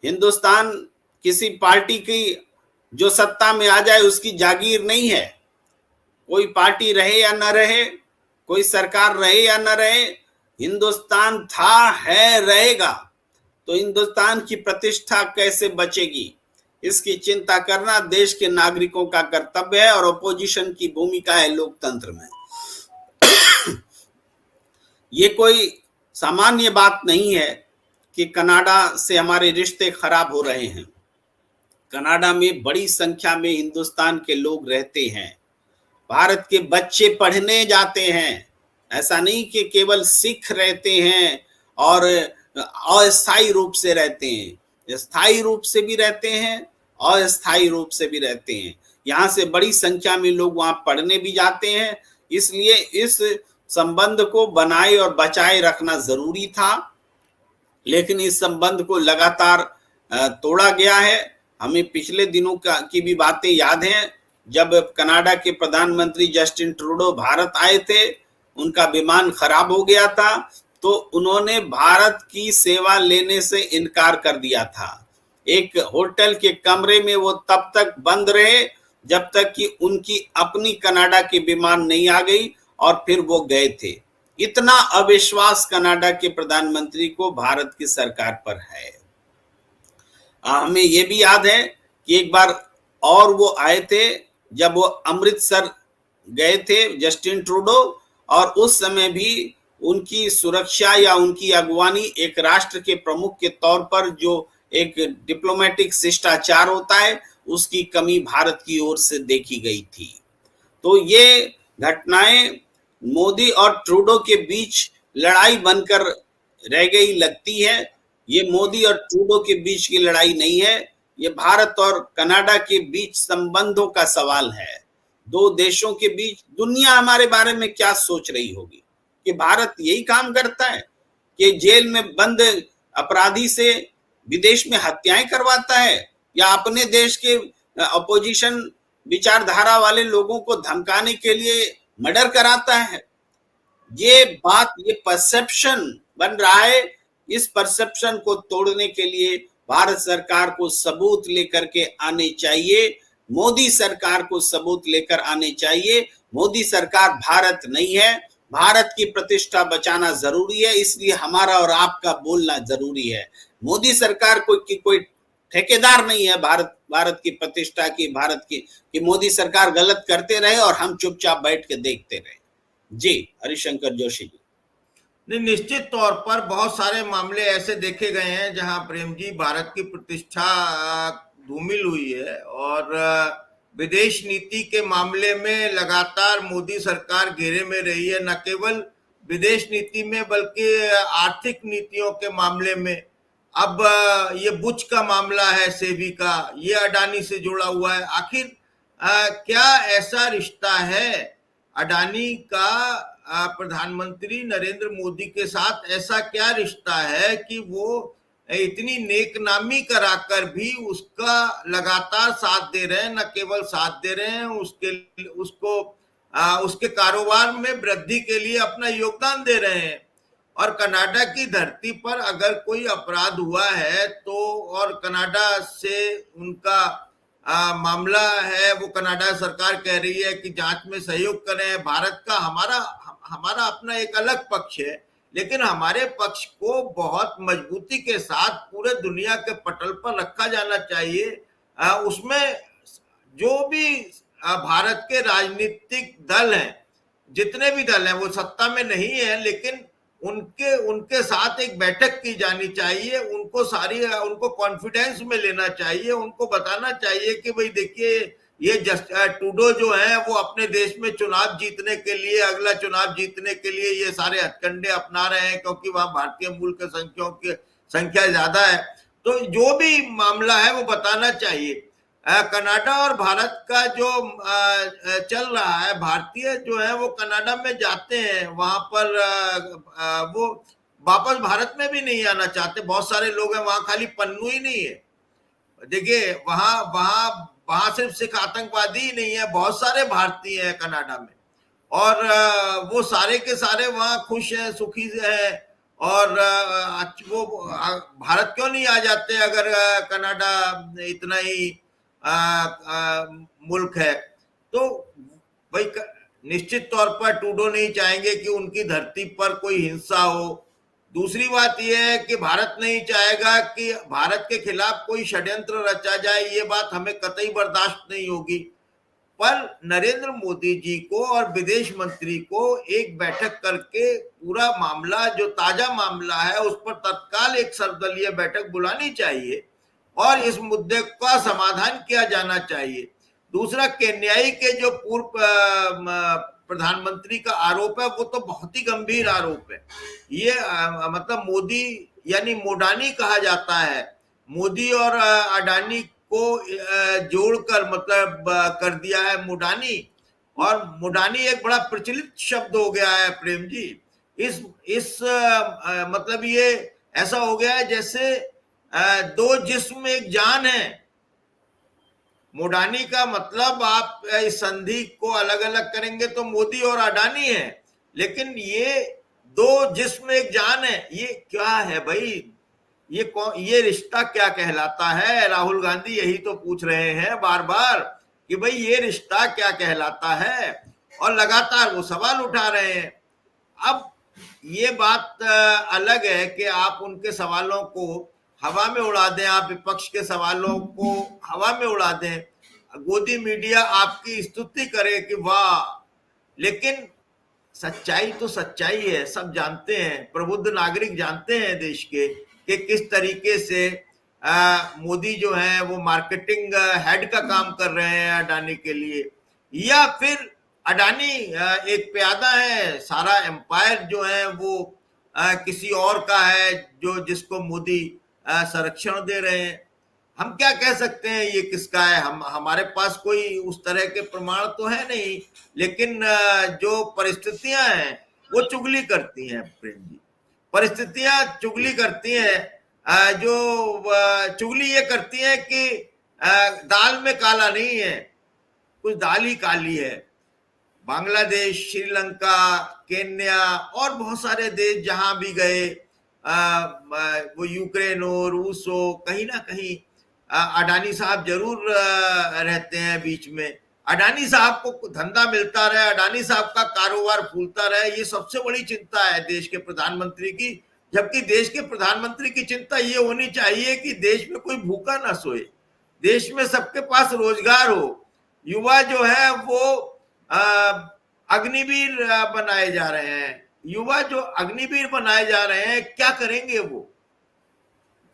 हिंदुस्तान किसी पार्टी की जो सत्ता में आ जाए उसकी जागीर नहीं है। कोई पार्टी रहे या न रहे, कोई सरकार रहे या न रहे, हिंदुस्तान था, है, रहेगा। तो हिंदुस्तान की प्रतिष्ठा कैसे बचेगी, इसकी चिंता करना देश के नागरिकों का कर्तव्य है और अपोजिशन की भूमिका है लोकतंत्र में। ये कोई सामान्य बात नहीं है कि कनाडा से हमारे रिश्ते खराब हो रहे हैं। कनाडा में बड़ी संख्या में हिंदुस्तान के लोग रहते हैं, भारत के बच्चे पढ़ने जाते हैं। ऐसा नहीं कि केवल सिख रहते हैं और अस्थायी रूप से रहते हैं, स्थायी रूप से भी रहते हैं, अस्थायी रूप से भी रहते हैं। यहाँ से बड़ी संख्या में लोग वहां पढ़ने भी जाते हैं। इसलिए इस संबंध को बनाए और बचाए रखना जरूरी था, लेकिन इस संबंध को लगातार तोड़ा गया है। हमें पिछले दिनों की भी बातें याद हैं, जब कनाडा के प्रधानमंत्री जस्टिन ट्रूडो भारत आए थे, उनका विमान खराब हो गया था, तो उन्होंने भारत की सेवा लेने से इनकार कर दिया था। एक होटल के कमरे में वो तब तक बंद रहे जब तक कि उनकी अपनी कनाडा की विमान नहीं आ गई, और फिर वो गए थे। इतना अविश्वास कनाडा के प्रधानमंत्री को भारत की सरकार पर है। हमें ये भी याद है कि एक बार और वो आए थे, जब वो अमृतसर गए थे जस्टिन ट्रूडो, और उस समय भी उनकी सुरक्षा या उनकी अगवानी एक राष्ट्र के प्रमुख के तौर पर जो एक डिप्लोमेटिक शिष्टाचार होता है, उसकी कमी भारत की ओर से देखी गई थी। तो ये घटनाएं मोदी और ट्रूडो के बीच लड़ाई बनकर रह गई लगती है। ये मोदी और ट्रूडो के बीच की लड़ाई नहीं है, ये भारत और कनाडा के बीच संबंधों का सवाल है। दो देशों के बीच दुनिया हमारे बारे में क्या सोच रही होगी कि भारत यही काम करता है कि जेल में बंद अपराधी से विदेश में हत्याएं करवाता है, या अपने देश के अपोजिशन विचारधारा वाले लोगों को धमकाने के लिए मर्डर कराता है। ये बात, ये परसेप्शन बन रहा है। इस परसेप्शन को तोड़ने के लिए भारत सरकार को सबूत लेकर के आने चाहिए, मोदी सरकार को सबूत लेकर आने चाहिए। मोदी सरकार भारत नहीं है, भारत की प्रतिष्ठा बचाना जरूरी है, इसलिए हमारा और आपका बोलना जरूरी है। मोदी सरकार कोई ठेकेदार नहीं है भारत की प्रतिष्ठा की, भारत की, कि मोदी सरकार गलत करते रहे और हम चुपचाप बैठ के देखते रहे। जी हरिशंकर जोशी जी। नहीं, निश्चित तौर पर बहुत सारे मामले ऐसे देखे गए हैं जहां प्रेम जी भारत की प्रतिष्ठा धूमिल हुई है, और विदेश नीति के मामले में लगातार मोदी सरकार घेरे में रही है। न केवल विदेश नीति में बल्कि आर्थिक नीतियों के मामले में। अब ये बुच का मामला है, सेबी का, ये अडानी से जुड़ा हुआ है। आखिर क्या ऐसा रिश्ता है अडानी का प्रधानमंत्री नरेंद्र मोदी के साथ? ऐसा क्या रिश्ता है कि वो इतनी नेकनामी कराकर भी उसका लगातार साथ दे रहे हैं? न केवल साथ दे रहे हैं, उसके कारोबार में वृद्धि के लिए अपना योगदान दे रहे हैं। और कनाडा की धरती पर अगर कोई अपराध हुआ है तो, और कनाडा से उनका मामला है, वो कनाडा सरकार कह रही है कि जांच में सहयोग करें। भारत का हमारा अपना एक अलग पक्ष है, लेकिन हमारे पक्ष को बहुत मजबूती के साथ पूरे दुनिया के पटल पर रखा जाना चाहिए। उसमें जो भी भारत के राजनीतिक दल हैं, जितने भी दल हैं, वो सत्ता में नहीं है, लेकिन उनके साथ एक बैठक की जानी चाहिए। उनको कॉन्फिडेंस में लेना चाहिए, उनको बताना चाहिए कि भाई देखिए, ये ट्रूडो जो है वो अपने देश में चुनाव जीतने के लिए, अगला चुनाव जीतने के लिए ये सारे हथकंडे अपना रहे हैं, क्योंकि वहां भारतीय मूल के संख्या ज्यादा है। तो जो भी मामला है वो बताना चाहिए। कनाडा और भारत का जो चल रहा है, भारतीय जो है वो कनाडा में जाते हैं, वहां पर वो वापस भारत में भी नहीं आना चाहते। बहुत सारे लोग हैं वहां, खाली पन्नू ही नहीं है। देखिए वहां सिर्फ सिख आतंकवादी ही नहीं है, बहुत सारे भारतीय हैं कनाडा में, और वो सारे के सारे वहां खुश हैं, सुखी हैं। और वो भारत क्यों नहीं आ जाते अगर कनाडा इतना ही मुल्क है? तो भाई निश्चित तौर पर ट्रूडो नहीं चाहेंगे कि उनकी धरती पर कोई हिंसा हो। दूसरी बात यह है कि भारत नहीं चाहेगा कि भारत के खिलाफ कोई षड्यंत्र रचा जाए, ये बात हमें कतई बर्दाश्त नहीं होगी। पर नरेंद्र मोदी जी को और विदेश मंत्री को एक बैठक करके पूरा मामला, जो ताजा मामला है, उस पर तत्काल एक सर्वदलीय बैठक बुलानी चाहिए और इस मुद्दे का समाधान किया जाना चाहिए। दूसरा, केन्याई के जो पूर्व प्रधानमंत्री का आरोप है, वो तो बहुत ही गंभीर आरोप है। ये मतलब मोदी, यानी मोडानी कहा जाता है, मोदी और अडानी को जोड़कर मतलब कर दिया है मोडानी। और मोडानी एक बड़ा प्रचलित शब्द हो गया है प्रेम जी। इस मतलब ये ऐसा हो गया है जैसे दो जिस्म एक जान है। मोडानी का मतलब आप इस संधि को अलग अलग करेंगे तो मोदी और अडानी है, लेकिन ये दो जिस्म एक जान है, ये क्या है भाई? ये रिश्ता क्या कहलाता है? राहुल गांधी यही तो पूछ रहे हैं बार बार कि भाई ये रिश्ता क्या कहलाता है, और लगातार वो सवाल उठा रहे हैं। अब ये बात अलग है कि आप उनके सवालों को हवा में उड़ा दें, आप विपक्ष के सवालों को हवा में उड़ा दें, गोदी मीडिया आपकी स्तुति करे कि वाह, लेकिन सच्चाई तो सच्चाई है, सब जानते हैं, प्रबुद्ध नागरिक जानते हैं देश के कि किस तरीके से मोदी जो है वो मार्केटिंग हेड का काम कर रहे हैं अडानी के लिए, या फिर अडानी एक प्यादा है, सारा एम्पायर जो है वो किसी और का है, जिसको मोदी संरक्षण दे रहे हैं। हम क्या कह सकते हैं ये किसका है? हमारे पास कोई उस तरह के प्रमाण तो है नहीं, लेकिन जो परिस्थितियां हैं वो चुगली करती हैं प्रेम जी। परिस्थितियां चुगली करती हैं। जो चुगली ये करती है कि दाल में काला नहीं है, कुछ दाल ही काली है। बांग्लादेश, श्रीलंका, केन्या और बहुत सारे देश जहां भी गए, वो यूक्रेन हो, रूस हो, कहीं ना कहीं अडानी साहब जरूर रहते हैं बीच में। अडानी साहब को धंधा मिलता रहे, अडानी साहब का कारोबार फूलता रहे, ये सबसे बड़ी चिंता है देश के प्रधानमंत्री की। जबकि देश के प्रधानमंत्री की चिंता ये होनी चाहिए कि देश में कोई भूखा ना सोए, देश में सबके पास रोजगार हो। युवा जो है वो अग्निवीर बनाए जा रहे हैं। युवा जो अग्निवीर बनाए जा रहे हैं, क्या करेंगे वो?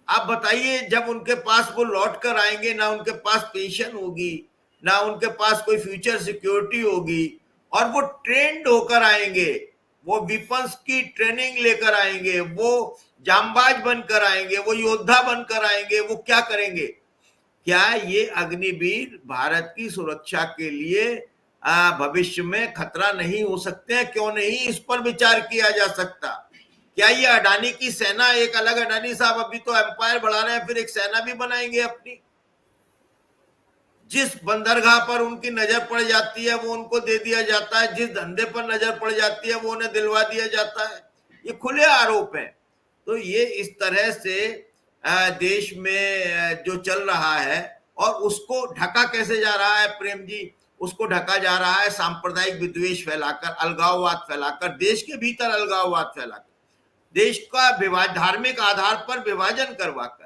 आप बताइए, जब उनके पास वो लौट कर आएंगे, ना उनके पास पेंशन होगी, ना उनके पास कोई फ्यूचर सिक्योरिटी होगी, और वो ट्रेंड होकर आएंगे, वो वेपन्स की ट्रेनिंग लेकर आएंगे, वो जांबाज बनकर आएंगे, वो योद्धा बनकर आएंगे, वो क्या करेंगे? क्या ये अग्निवीर भारत की सुरक्षा के लिए भविष्य में खतरा नहीं हो सकते हैं? क्यों नहीं इस पर विचार किया जा सकता? क्या ये अडानी की सेना, एक अलग अडानी साहब अभी तो एम्पायर बढ़ा रहे हैं, फिर एक सेना भी बनाएंगे अपनी? जिस बंदरगाह पर उनकी नजर पड़ जाती है वो उनको दे दिया जाता है, जिस धंधे पर नजर पड़ जाती है वो उन्हें दिलवा दिया जाता है। ये खुले आरोप हैं। तो ये इस तरह से देश में जो चल रहा है, और उसको ढका कैसे जा रहा है प्रेम जी? उसको ढका जा रहा है सांप्रदायिक विद्वेष फैलाकर, अलगाववाद फैलाकर, देश के भीतर अलगाववाद फैलाकर, देश का धार्मिक आधार पर विभाजन करवाकर।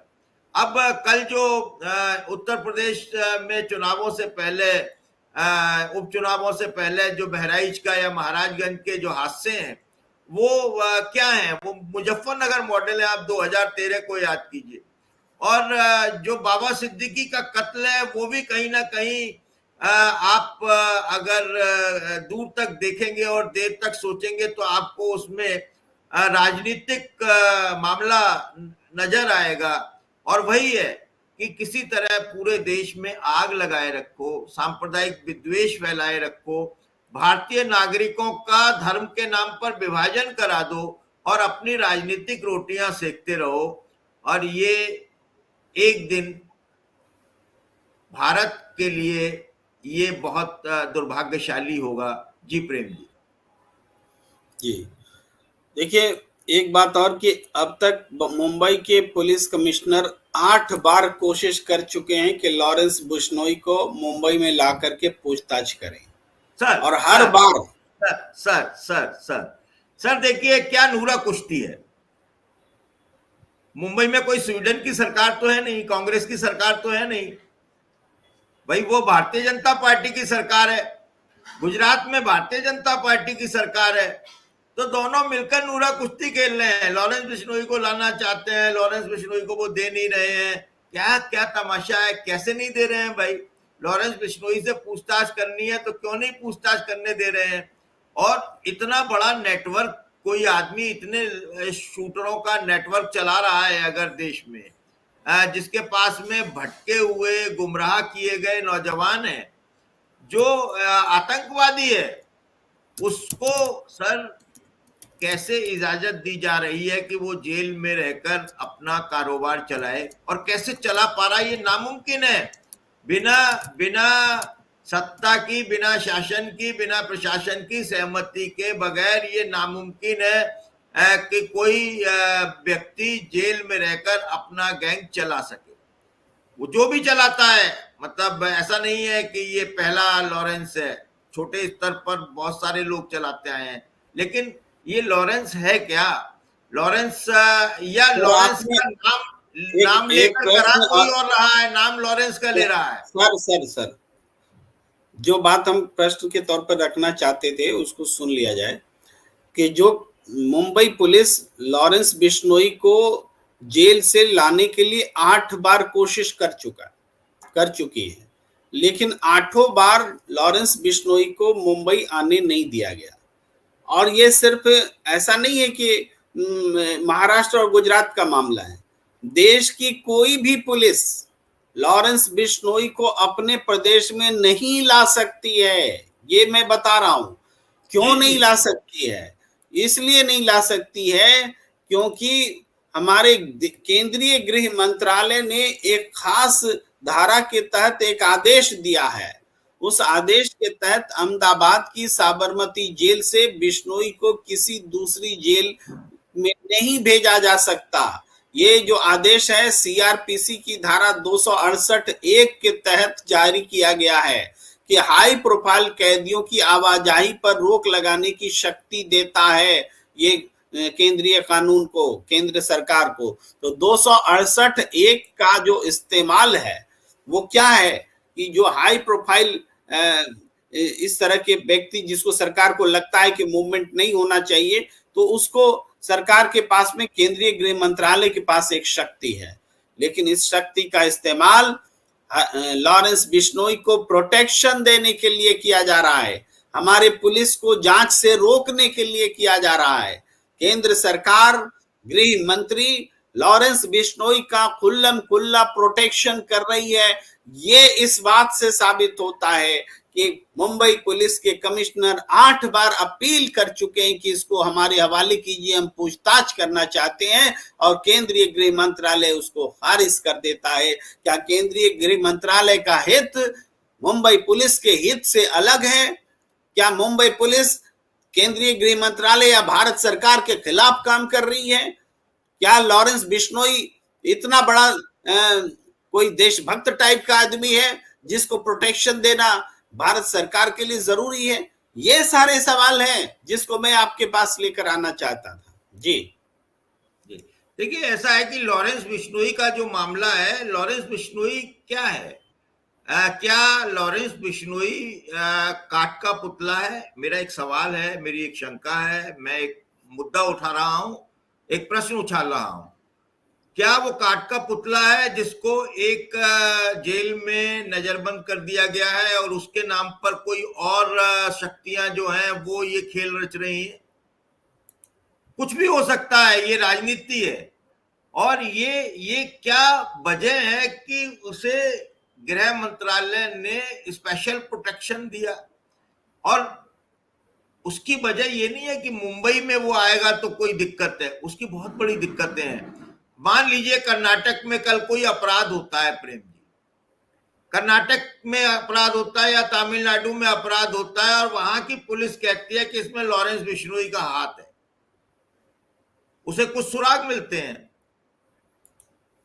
अब कल जो उत्तर प्रदेश में चुनावों से पहले, उपचुनावों से पहले जो बहराइच का या महाराजगंज के जो हादसे हैं, वो क्या है? वो मुजफ्फरनगर मॉडल है। आप 2013 को याद कीजिए। और जो बाबा सिद्दीकी का कत्ल है, वो भी कहीं ना कहीं आप अगर दूर तक देखेंगे और देर तक सोचेंगे तो आपको उसमें राजनीतिक मामला नजर आएगा। और वही है कि किसी तरह पूरे देश में आग लगाए रखो, सांप्रदायिक विद्वेष फैलाए रखो, भारतीय नागरिकों का धर्म के नाम पर विभाजन करा दो और अपनी राजनीतिक रोटियां सेकते रहो। और ये एक दिन भारत के लिए ये बहुत दुर्भाग्यशाली होगा। जी प्रेम जी। जी देखिए, एक बात और कि अब तक मुंबई के पुलिस कमिश्नर 8 बार कोशिश कर चुके हैं कि लॉरेंस बिश्नोई को मुंबई में ला करके पूछताछ करें, सर, और हर बार सर देखिए, क्या नूरा कुश्ती है। मुंबई में कोई स्वीडन की सरकार तो है नहीं, कांग्रेस की सरकार तो है नहीं भाई, वो भारतीय जनता पार्टी की सरकार है। गुजरात में भारतीय जनता पार्टी की सरकार है। तो दोनों मिलकर नूरा कुश्ती खेल रहे हैं। लॉरेंस बिश्नोई को लाना चाहते हैं, लॉरेंस बिश्नोई को वो दे नहीं रहे हैं। क्या क्या तमाशा है, कैसे नहीं दे रहे हैं भाई? लॉरेंस बिश्नोई से पूछताछ करनी है तो क्यों नहीं पूछताछ करने दे रहे हैं? और इतना बड़ा नेटवर्क, कोई आदमी इतने शूटरों का नेटवर्क चला रहा है अगर देश में, जिसके पास में भटके हुए, गुमराह किए गए नौजवान हैं, जो आतंकवादी है, उसको सर कैसे इजाजत दी जा रही है कि वो जेल में रहकर अपना कारोबार चलाए? और कैसे चला पा रहा है? ये नामुमकिन है। बिना सत्ता की, बिना शासन की, बिना प्रशासन की सहमति के बगैर ये नामुमकिन है कि कोई व्यक्ति जेल में रहकर अपना गैंग चला सके। वो जो भी चलाता है, मतलब ऐसा नहीं है कि ये पहला लॉरेंस है, छोटे स्तर पर बहुत सारे लोग चलाते आए हैं। लेकिन ये लॉरेंस है क्या? लॉरेंस या तो लॉरेंस का नाम लेकर करा कोई और रहा है, नाम लॉरेंस का ले रहा है। सर जो बात हम प्रश्न के तौर पर रखना चाहते थे उसको सुन लिया जाए कि जो मुंबई पुलिस लॉरेंस बिश्नोई को जेल से लाने के लिए 8 बार कोशिश कर चुकी है, लेकिन 8 बार लॉरेंस बिश्नोई को मुंबई आने नहीं दिया गया। और ये सिर्फ ऐसा नहीं है कि महाराष्ट्र और गुजरात का मामला है, देश की कोई भी पुलिस लॉरेंस बिश्नोई को अपने प्रदेश में नहीं ला सकती है। ये मैं बता रहा हूं। क्यों जी नहीं जी ला सकती है? इसलिए नहीं ला सकती है क्योंकि हमारे केंद्रीय गृह मंत्रालय ने एक खास धारा के तहत एक आदेश दिया है। उस आदेश के तहत अहमदाबाद की साबरमती जेल से बिश्नोई को किसी दूसरी जेल में नहीं भेजा जा सकता। ये जो आदेश है सीआरपीसी की धारा 268(1) के तहत जारी किया गया है कि हाई प्रोफाइल कैदियों की आवाजाही पर रोक लगाने की शक्ति देता है ये केंद्रीय कानून को, केंद्र सरकार को। तो 268(1) का जो इस्तेमाल है वो क्या है कि जो हाई प्रोफाइल इस तरह के व्यक्ति जिसको सरकार को लगता है कि मूवमेंट नहीं होना चाहिए, तो उसको सरकार के पास में केंद्रीय गृह मंत्रालय के पास एक शक्ति है, लेकिन इस शक्ति का इस्तेमाल लॉरेंस बिश्नोई को प्रोटेक्शन देने के लिए किया जा रहा है, हमारे पुलिस को जांच से रोकने के लिए किया जा रहा है। केंद्र सरकार, गृह मंत्री लॉरेंस बिश्नोई का खुल्लम खुल्ला प्रोटेक्शन कर रही है। ये इस बात से साबित होता है कि मुंबई पुलिस के कमिश्नर 8 बार अपील कर चुके हैं कि इसको हमारे हवाले कीजिए, हम पूछताछ करना चाहते हैं, और केंद्रीय गृह मंत्रालय उसको खारिज कर देता है। क्या केंद्रीय गृह मंत्रालय का हित मुंबई पुलिस के हित से अलग है? क्या मुंबई पुलिस केंद्रीय गृह मंत्रालय या भारत सरकार के खिलाफ काम कर रही है? क्या लॉरेंस बिश्नोई इतना बड़ा कोई देशभक्त टाइप का आदमी है जिसको प्रोटेक्शन देना भारत सरकार के लिए जरूरी है? ये सारे सवाल हैं जिसको मैं आपके पास लेकर आना चाहता था। जी देखिए, ऐसा है कि लॉरेंस बिश्नोई का जो मामला है, लॉरेंस बिश्नोई क्या है? क्या लॉरेंस बिश्नोई काठ का पुतला है? मेरा एक सवाल है, मेरी एक शंका है, मैं एक मुद्दा उठा रहा हूं, एक प्रश्न उछाल रहा हूं। क्या वो काठ का पुतला है जिसको एक जेल में नजरबंद कर दिया गया है और उसके नाम पर कोई और शक्तियां जो हैं वो ये खेल रच रही हैं? कुछ भी हो सकता है, ये राजनीति है। और ये क्या वजह है कि उसे गृह मंत्रालय ने स्पेशल प्रोटेक्शन दिया? और उसकी वजह ये नहीं है कि मुंबई में वो आएगा तो कोई दिक्कत है, उसकी बहुत बड़ी दिक्कतें हैं। मान लीजिए कर्नाटक में कल कोई अपराध होता है, प्रेम जी, कर्नाटक में अपराध होता है या तमिलनाडु में अपराध होता है और वहां की पुलिस कहती है कि इसमें लॉरेंस बिश्नोई का हाथ है, उसे कुछ सुराग मिलते हैं,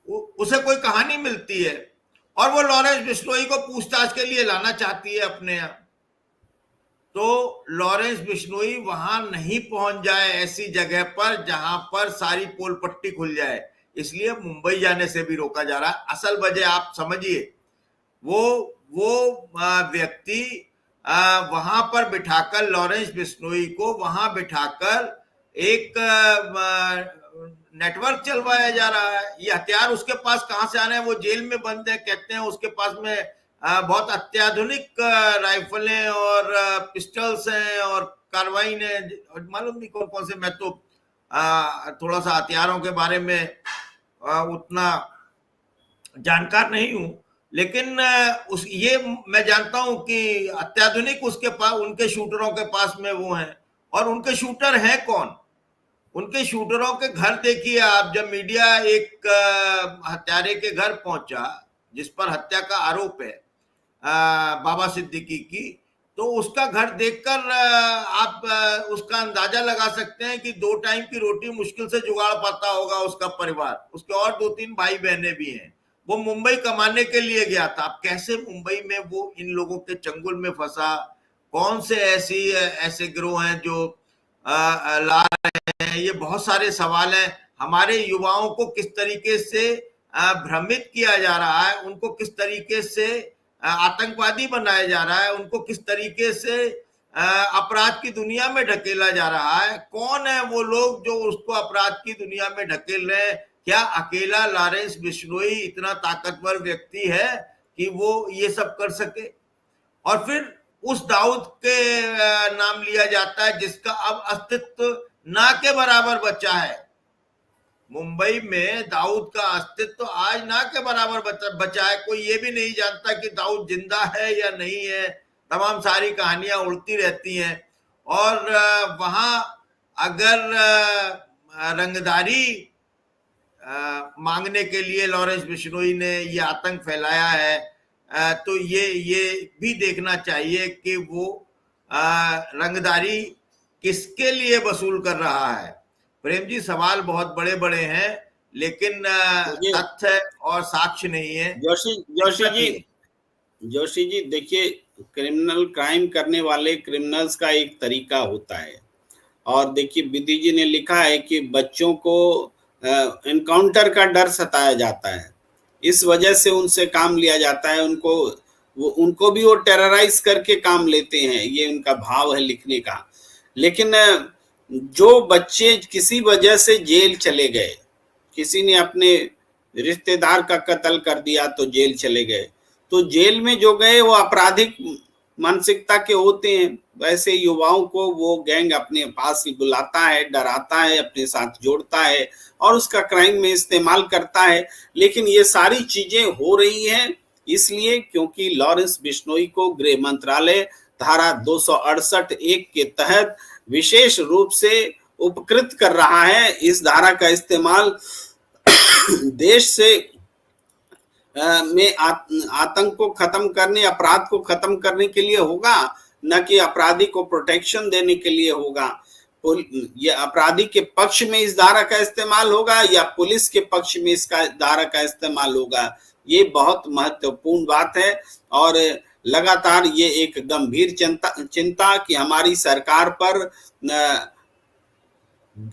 उसे कोई कहानी मिलती है और वो लॉरेंस बिश्नोई को पूछताछ के लिए लाना चाहती है अपने यहाँ, तो लॉरेंस बिश्नोई वहां नहीं पहुंच जाए ऐसी जगह पर जहां पर सारी पोल पट्टी खुल जाए, इसलिए मुंबई जाने से भी रोका जा रहा है। असल वजह आप समझिए, वो व्यक्ति वहां पर बिठाकर, लॉरेंस बिश्नोई को वहां बिठाकर एक नेटवर्क चलवाया जा रहा है। ये हथियार उसके पास कहां से आने हैं? वो जेल में बंद है, कहते हैं उसके पास में बहुत अत्याधुनिक राइफलें और पिस्टल्स हैं और कार्बाइन है, मालूम नहीं कौन कौन से। मैं तो थोड़ा सा हथियारों के बारे में उतना जानकार नहीं हूं, लेकिन ये मैं जानता हूं कि अत्याधुनिक उसके पास, उनके शूटरों के पास में वो हैं। और उनके शूटर हैं कौन? उनके शूटरों के घर देखिए आप। जब मीडिया एक हत्यारे के घर पहुंचा जिस पर हत्या का आरोप है बाबा सिद्दीकी की, तो उसका घर देखकर आप उसका अंदाजा लगा सकते हैं कि 2 टाइम की रोटी मुश्किल से जुगाड़ पाता होगा उसका परिवार। उसके और 2-3 भाई बहनें भी हैं। वो मुंबई कमाने के लिए गया था। अब कैसे मुंबई में वो इन लोगों के चंगुल में फंसा? कौन से ऐसे गिरोह हैं जो ला रहे हैं? ये बहुत सारे सवाल हैं। हमारे युवाओं को किस तरीके से भ्रमित किया जा रहा है, उनको किस तरीके से आतंकवादी बनाया जा रहा है, उनको किस तरीके से अपराध की दुनिया में ढकेला जा रहा है। कौन है वो लोग जो उसको अपराध की दुनिया में ढकेल रहे हैं? क्या अकेला लॉरेंस बिश्नोई इतना ताकतवर व्यक्ति है कि वो ये सब कर सके? और फिर उस दाऊद के नाम लिया जाता है जिसका अब अस्तित्व ना के बराबर बचा है। मुंबई में दाऊद का अस्तित्व तो आज ना के बराबर बचा है। कोई ये भी नहीं जानता कि दाऊद जिंदा है या नहीं है। तमाम सारी कहानियां उड़ती रहती हैं। और वहां अगर रंगदारी मांगने के लिए लॉरेंस बिश्नोई ने ये आतंक फैलाया है, तो ये भी देखना चाहिए कि वो रंगदारी किसके लिए वसूल कर रहा है। प्रेम जी, सवाल बहुत बड़े बड़े हैं, लेकिन तथ्य और साक्ष्य नहीं है। जोशी जी देखिए, क्रिमिनल क्राइम करने वाले क्रिमिनल्स का एक तरीका होता है। और देखिए, विधि जी ने लिखा है कि बच्चों को एनकाउंटर का डर सताया जाता है, इस वजह से उनसे काम लिया जाता है। उनको भी वो टेरराइज करके काम लेते हैं, ये उनका भाव है लिखने का। लेकिन जो बच्चे किसी वजह से जेल चले गए, किसी ने अपने रिश्तेदार का कत्ल कर दिया तो जेल चले गए, तो जेल में जो गए वो आपराधिक मानसिकता के होते हैं। वैसे युवाओं को वो गैंग अपने पास ही बुलाता है, डराता है, अपने साथ जोड़ता है और उसका क्राइम में इस्तेमाल करता है। लेकिन ये सारी चीजें हो रही हैं इसलिए क्योंकि लॉरेंस बिश्नोई को गृह मंत्रालय धारा 268(1) के तहत विशेष रूप से उपकृत कर रहा है। इस धारा का इस्तेमाल देश से में आतंक को खत्म करने, अपराध को खत्म करने के लिए होगा, न कि अपराधी को प्रोटेक्शन देने के लिए होगा। ये अपराधी के पक्ष में इस धारा का इस्तेमाल होगा या पुलिस के पक्ष में इसका धारा का इस्तेमाल होगा, ये बहुत महत्वपूर्ण बात है। और लगातार ये एक गंभीर चिंता कि हमारी सरकार पर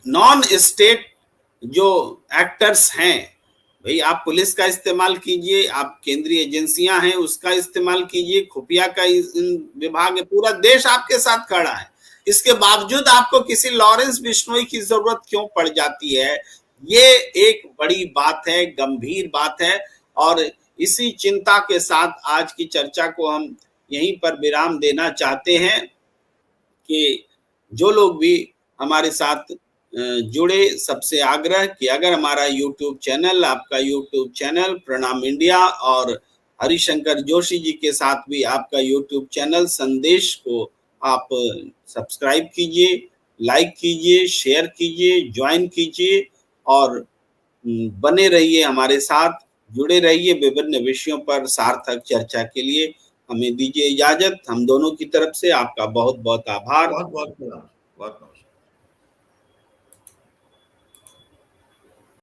नॉन स्टेट जो एक्टर्स हैं, भाई आप पुलिस का इस्तेमाल कीजिए, आप केंद्रीय एजेंसियां हैं उसका इस्तेमाल कीजिए, खुफिया का विभाग है, पूरा देश आपके साथ खड़ा है, इसके बावजूद आपको किसी लॉरेंस बिश्नोई की जरूरत क्यों पड़ जाती है? ये एक बड़ी बात है, गंभीर बात है। और इसी चिंता के साथ आज की चर्चा को हम यहीं पर विराम देना चाहते हैं कि जो लोग भी हमारे साथ जुड़े, सबसे आग्रह कि अगर हमारा YouTube चैनल, आपका YouTube चैनल प्रणाम इंडिया और हरिशंकर जोशी जी के साथ भी आपका YouTube चैनल संदेश को आप सब्सक्राइब कीजिए, लाइक कीजिए, शेयर कीजिए, ज्वाइन कीजिए और बने रहिए हमारे साथ, जुड़े रहिए विभिन्न विषयों पर सार्थक चर्चा के लिए। हमें दीजिए इजाजत। हम दोनों की तरफ से आपका बहुत बहुत आभार। बहुत बहुत